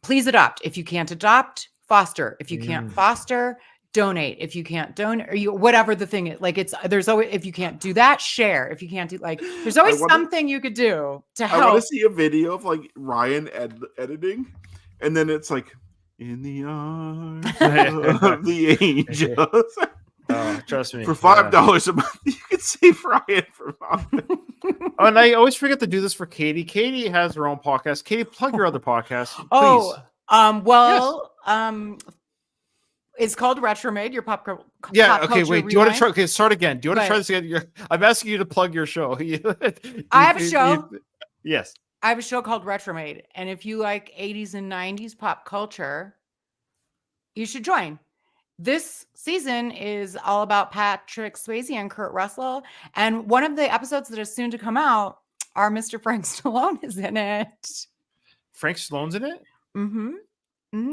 please adopt. If you can't adopt, foster. If you can't foster, donate. If you can't donate, or whatever the thing is, like there's always, if you can't do that, share. If you can't do, like, there's always something you could do to I help. want to see a video of like Ryan editing, and then it's like in the arms of the angels. Oh, trust me. For $5 a month, you can save Ryan for $5. Oh, and I always forget to do this for Katie. Katie has her own podcast. Katie, plug your other podcast, please. It's called Retromade, your pop culture. Yeah. Okay. Wait. Do you want to try? Okay. Start again. Do you want to Right. try this again? I'm asking you to plug your show. I have a show. Yes. I have a show called Retromade, and if you like 80s and 90s pop culture, you should join. This season is all about Patrick Swayze and Kurt Russell, and one of the episodes that is soon to come out, our Mr. Frank Stallone is in it. Frank Stallone's in it?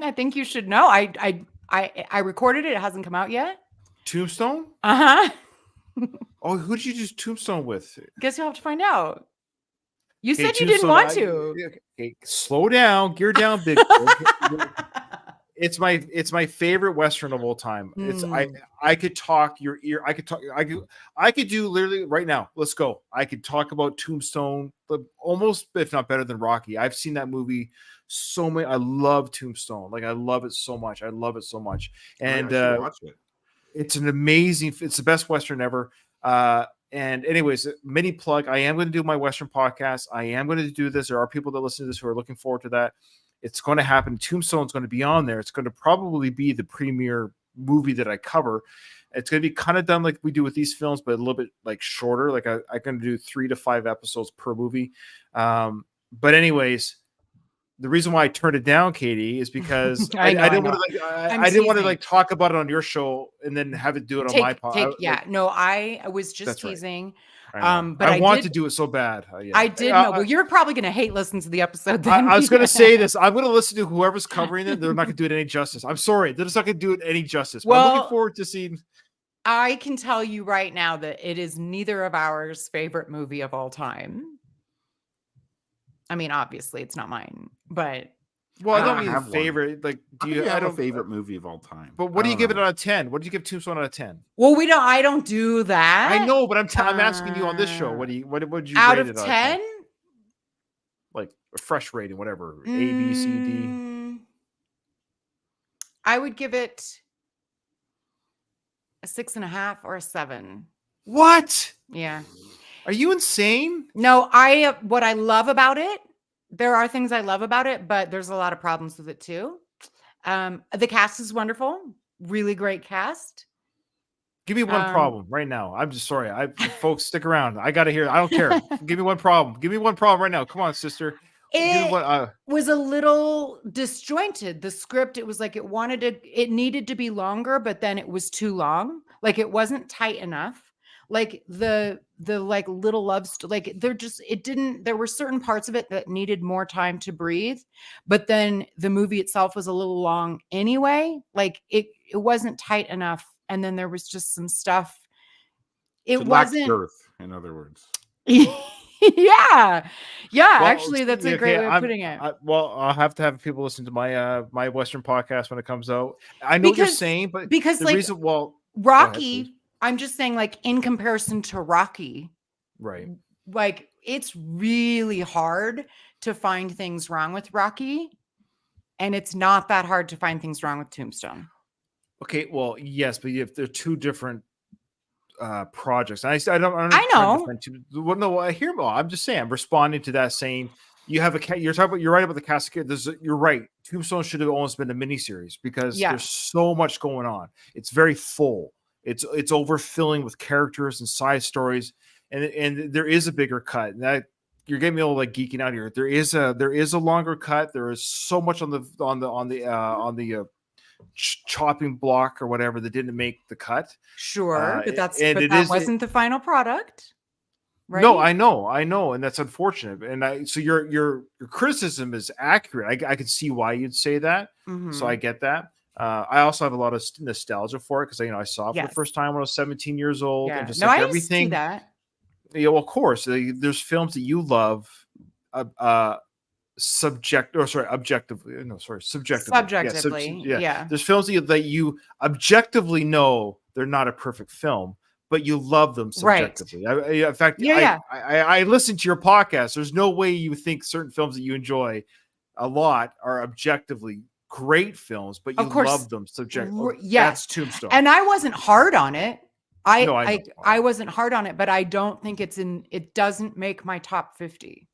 I think you should know. I recorded it. It hasn't come out yet. Tombstone? Uh-huh. Oh, who did you do Tombstone with? Guess you'll have to find out. You Okay, said you didn't Tombstone, want to. Okay, slow down, gear down, big. boy. It's my favorite Western of all time. It's I could talk your ear. I could do literally right now. Let's go. I could talk about Tombstone, but almost if not better than Rocky. I've seen that movie so many. I love Tombstone. Like I love it so much. I love it so much. And I should watch it. it's an amazing. It's the best Western ever. And anyways, mini plug. I am going to do my Western podcast. I am going to do this. There are people that listen to this who are looking forward to that. It's going to happen. Tombstone's going to be on there. It's going to probably be the premier movie that I cover. It's going to be kind of done like we do with these films, but a little bit like shorter. Like I'm going to do 3 to 5 episodes per movie. But anyways, the reason why I turned it down, Katie, is because I didn't want to like talk about it on your show and then have it do it on my podcast. No, I was just teasing. Right. But I want to do it so bad. I did know. Well, you're probably going to hate listen to the episode. Then. I was going to say this. I'm going to listen to whoever's covering it. They're not going to do it any justice. I'm sorry. They're just not going to do it any justice. Well, I'm looking forward to seeing. I can tell you right now that it is neither of ours favorite movie of all time. I mean, obviously it's not mine, but well, I don't mean favorite. Like, do you have a favorite movie of all time? But what do you give it out of 10? What do you give Tombstone out of 10? Well, I don't do that. I know, but I'm asking you on this show. What would you out rate of it 10? Like a fresh rating, whatever. A, B, C, D. I would give it a 6.5 or a 7. What? Yeah. Are you insane? No, what I love about it, there are things I love about it, but there's a lot of problems with it too. The cast is wonderful. Really great cast. Give me one problem right now. I'm just sorry. Folks, stick around. I got to hear. I don't care. Give me one problem. Give me one problem right now. Come on, sister. It was a little disjointed. The script, it was like it needed to be longer, but then it was too long. Like it wasn't tight enough. Like the like little love like there were certain parts of it that needed more time to breathe, but then the movie itself was a little long anyway. Like it wasn't tight enough, and then there was just some stuff. It wasn't girth, in other words. yeah. Well, actually, that's a great way of putting it. I'll have to have people listen to my Western podcast when it comes out. I know what you're saying, but because the reason, Rocky. I'm just saying, like, in comparison to Rocky, right? Like, it's really hard to find things wrong with Rocky, and it's not that hard to find things wrong with Tombstone. Okay, well, yes, but if they're two different projects, I know. Well, no, I hear. Well, I'm just saying, I'm responding to that, saying you have you're right about the cast. You're right. Tombstone should have almost been a miniseries because there's so much going on. It's very full. It's overfilling with characters and side stories, and there is a bigger cut. And that you're getting me all like geeking out here. There is a longer cut. There is so much on the chopping block or whatever that didn't make the cut. Sure, but that wasn't the final product, right? No, I know, and that's unfortunate. And so your criticism is accurate. I can see why you'd say that. Mm-hmm. So I get that. I also have a lot of nostalgia for it because I saw it for the first time when I was 17 years old, and just like everything. That. Yeah, well, of course, there's films that you love, subjectively. Subjectively, yeah. There's films that you objectively know they're not a perfect film, but you love them subjectively. Right. In fact, I listen to your podcast. There's no way you think certain films that you enjoy a lot are objectively great films, but you love them subjectively. Yes, that's Tombstone. And I wasn't hard on it. I wasn't hard on it, but I don't think it doesn't make my top 50.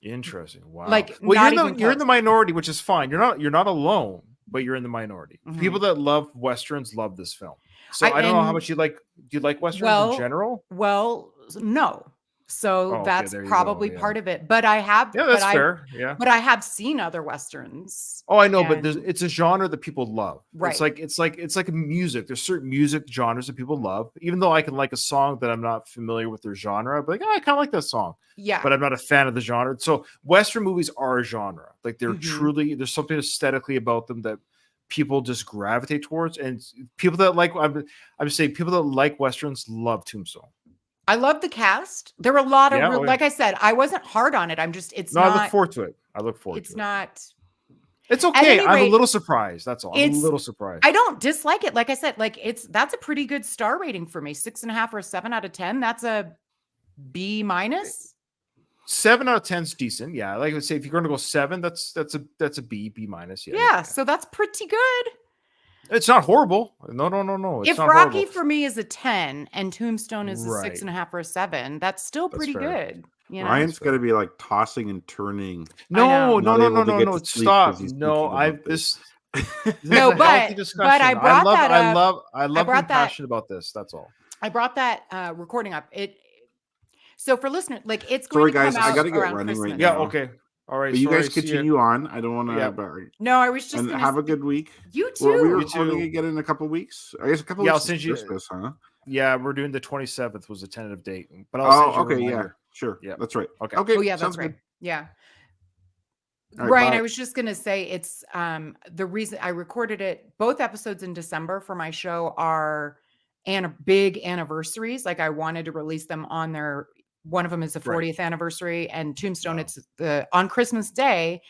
Interesting. Wow. Like, you're in the minority, which is fine. You're not alone, but you're in the minority. Mm-hmm. People that love Westerns love this film. So I don't know how much you like. Do you like Westerns in general? Well, no. So Oh, okay, that's there you go, probably yeah. part of it. But I have, Yeah, but that's I, fair. Yeah. but I have seen other westerns. Oh, I know, but and- it's a genre that people love. Right. It's like a music. There's certain music genres that people love. Even though I can like a song that I'm not familiar with their genre, I'd be like, oh, I kind of like that song, yeah, but I'm not a fan of the genre. So Western movies are a genre. Like they're Mhm. truly, there's something aesthetically about them that people just gravitate towards. And people that like, I'm saying people that like Westerns love Tombstone. I love the cast. There were a lot of, Yeah, oh, yeah. like I said, I wasn't hard on it. I'm just, it's No, I look not, forward to it. I look forward it's to it. not, It's okay. any I'm a rate, little surprised. That's all. I'm a it's- little surprised. I don't dislike it. Like I said, like that's a pretty good star rating for me. 6.5 or 7 out of 10. That's a B minus. 7 out of 10 is decent. Yeah, like I would say, if you're going to go 7, that's a B minus. Yeah, so that's pretty good. It's not horrible. No. It's If not Rocky horrible. for me is a 10 and Tombstone is a Right. 6.5 or a 7, that's still That's pretty fair. good. You know, Ryan's got to be like tossing and turning. No, Not able to get to sleep 'cause Stop. he's No, thinking I about this. this. No, is a healthy but discussion. I brought that I up. love brought being that- passionate about this. That's all. I brought that recording up. So for listeners, like it's Sorry, going to guys, come I out gotta get around running right Christmas. Yeah. now. Okay. All right. But you guys sorry, see ya. continue on. I don't want to. Yeah. No, I was just And gonna have a good week. You Well, we too. were You recording too. again in a couple weeks. I guess a couple Yeah, I'll weeks. send is you- Christmas, huh? Yeah, we're doing the 27th was a tentative date, but I'll send you Oh, a okay, yeah, reminder. sure. Yeah. That's right. Okay. Okay. Oh yeah, sounds that's right. good. Yeah. All right, Brian, bye. I was just gonna say it's the reason I recorded it, both episodes in December for my show are big anniversaries. Like I wanted to release them on their one of them is the Right. 40th anniversary, and Tombstone, Wow. it's the on Christmas Day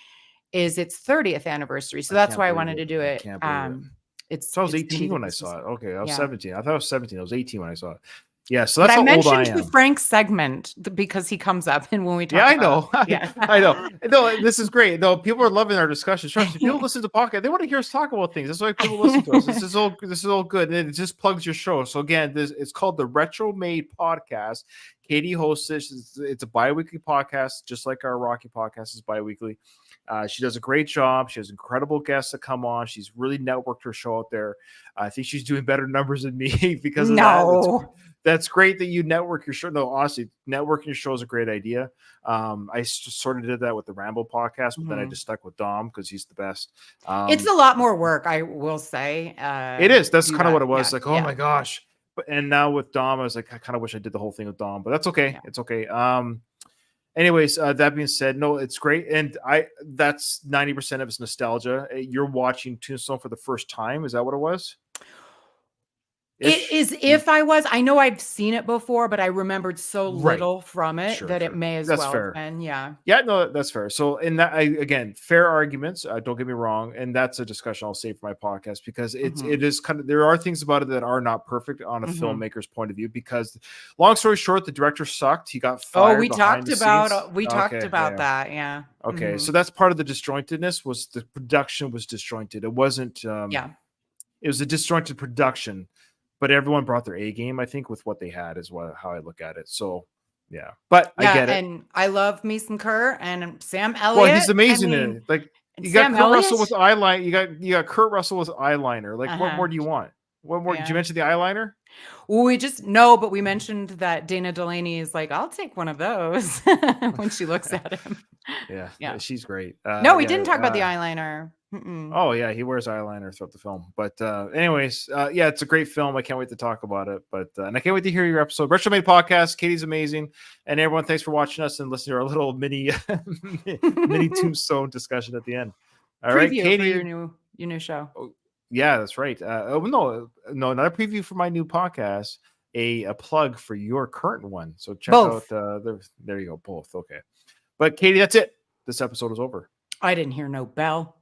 is its 30th anniversary. So I that's can't why I believe wanted to do I it. can't believe it. It's So I was it's gonna be 18 the when I Christmas- saw it. Okay, I was Yeah. 17. I thought I was 17. I was 18 when I saw it. Yeah, so But that's I how old I mentioned the am. Frank segment because he comes up and when we talk Yeah, I about- know. Yeah. I know. No, this is great. No, people are loving our discussions. Trust me, people listen to podcast. They want to hear us talk about things. That's why people listen to us. This is all good. And it just plugs your show. So again, it's called the Retro Made Podcast. Katie hosts it. It's a bi-weekly podcast, just like our Rocky podcast is bi-weekly. She does a great job. She has incredible guests that come on. She's really networked her show out there. I think she's doing better numbers than me because of that. No. That's great that you network your show. No, honestly, networking your show is a great idea. I sort of did that with the Rambo podcast, but then I Mhm. just stuck with Dom because he's the best. It's a lot more work, I will say. It is. That's do kind of that. what it was. Yeah, Like, oh yeah. my gosh. But and now with Dom, I was like, I kind of wish I did the whole thing with Dom, but that's okay. Yeah. It's okay. Anyways, that being said, no, it's great, and that's 90% of it's nostalgia. You're watching Tombstone for the first time. Is that what it was? It is I know I've seen it before, but I remembered so Right. little from it Sure, that sure. it may as That's well fair. have been. Yeah. Yeah, no, that's fair. So, in that, again, fair arguments. Don't get me wrong, and that's a discussion I'll save for my podcast because Mhm. it is kind of there are things about it that are not perfect on a Mhm. filmmaker's point of view. Because, long story short, the director sucked. He got fired. Oh, we behind talked the about scenes. talked Okay, about yeah. that. Yeah. Okay, Mhm. so that's part of the disjointedness. Was the production was disjointed? It wasn't. Yeah. It was a disjointed production, but everyone brought their A game. I think with what they had is how I look at it. So, yeah, but Yeah, I get it. and I love Mason Kerr and Sam Elliott. Well, he's amazing I in mean, it. Like and you got Sam Kurt Russell Elliott? with eyeliner. You got Kurt Russell with eyeliner. Like what Uh-huh. more do you want? What more? Did Yeah. you mention the eyeliner? Well, but we mentioned that Dana Delaney is like, I'll take one of those when she looks at him. Yeah, Yeah. she's great. No, we yeah, didn't talk about the eyeliner. Oh yeah, he wears eyeliner throughout the film. But anyways, yeah, it's a great film. I can't wait to talk about it. But and I can't wait to hear your episode. Retro Made Podcast. Katie's amazing, and everyone, thanks for watching us and listening to our little mini mini Tombstone discussion at the end. All right, Preview Katie. for your new show. Yeah, that's right. No, not a preview for my new podcast. A plug for your current one. So check Both. out. There you go, both. Okay, but Katie, that's it. This episode is over. I didn't hear no bell.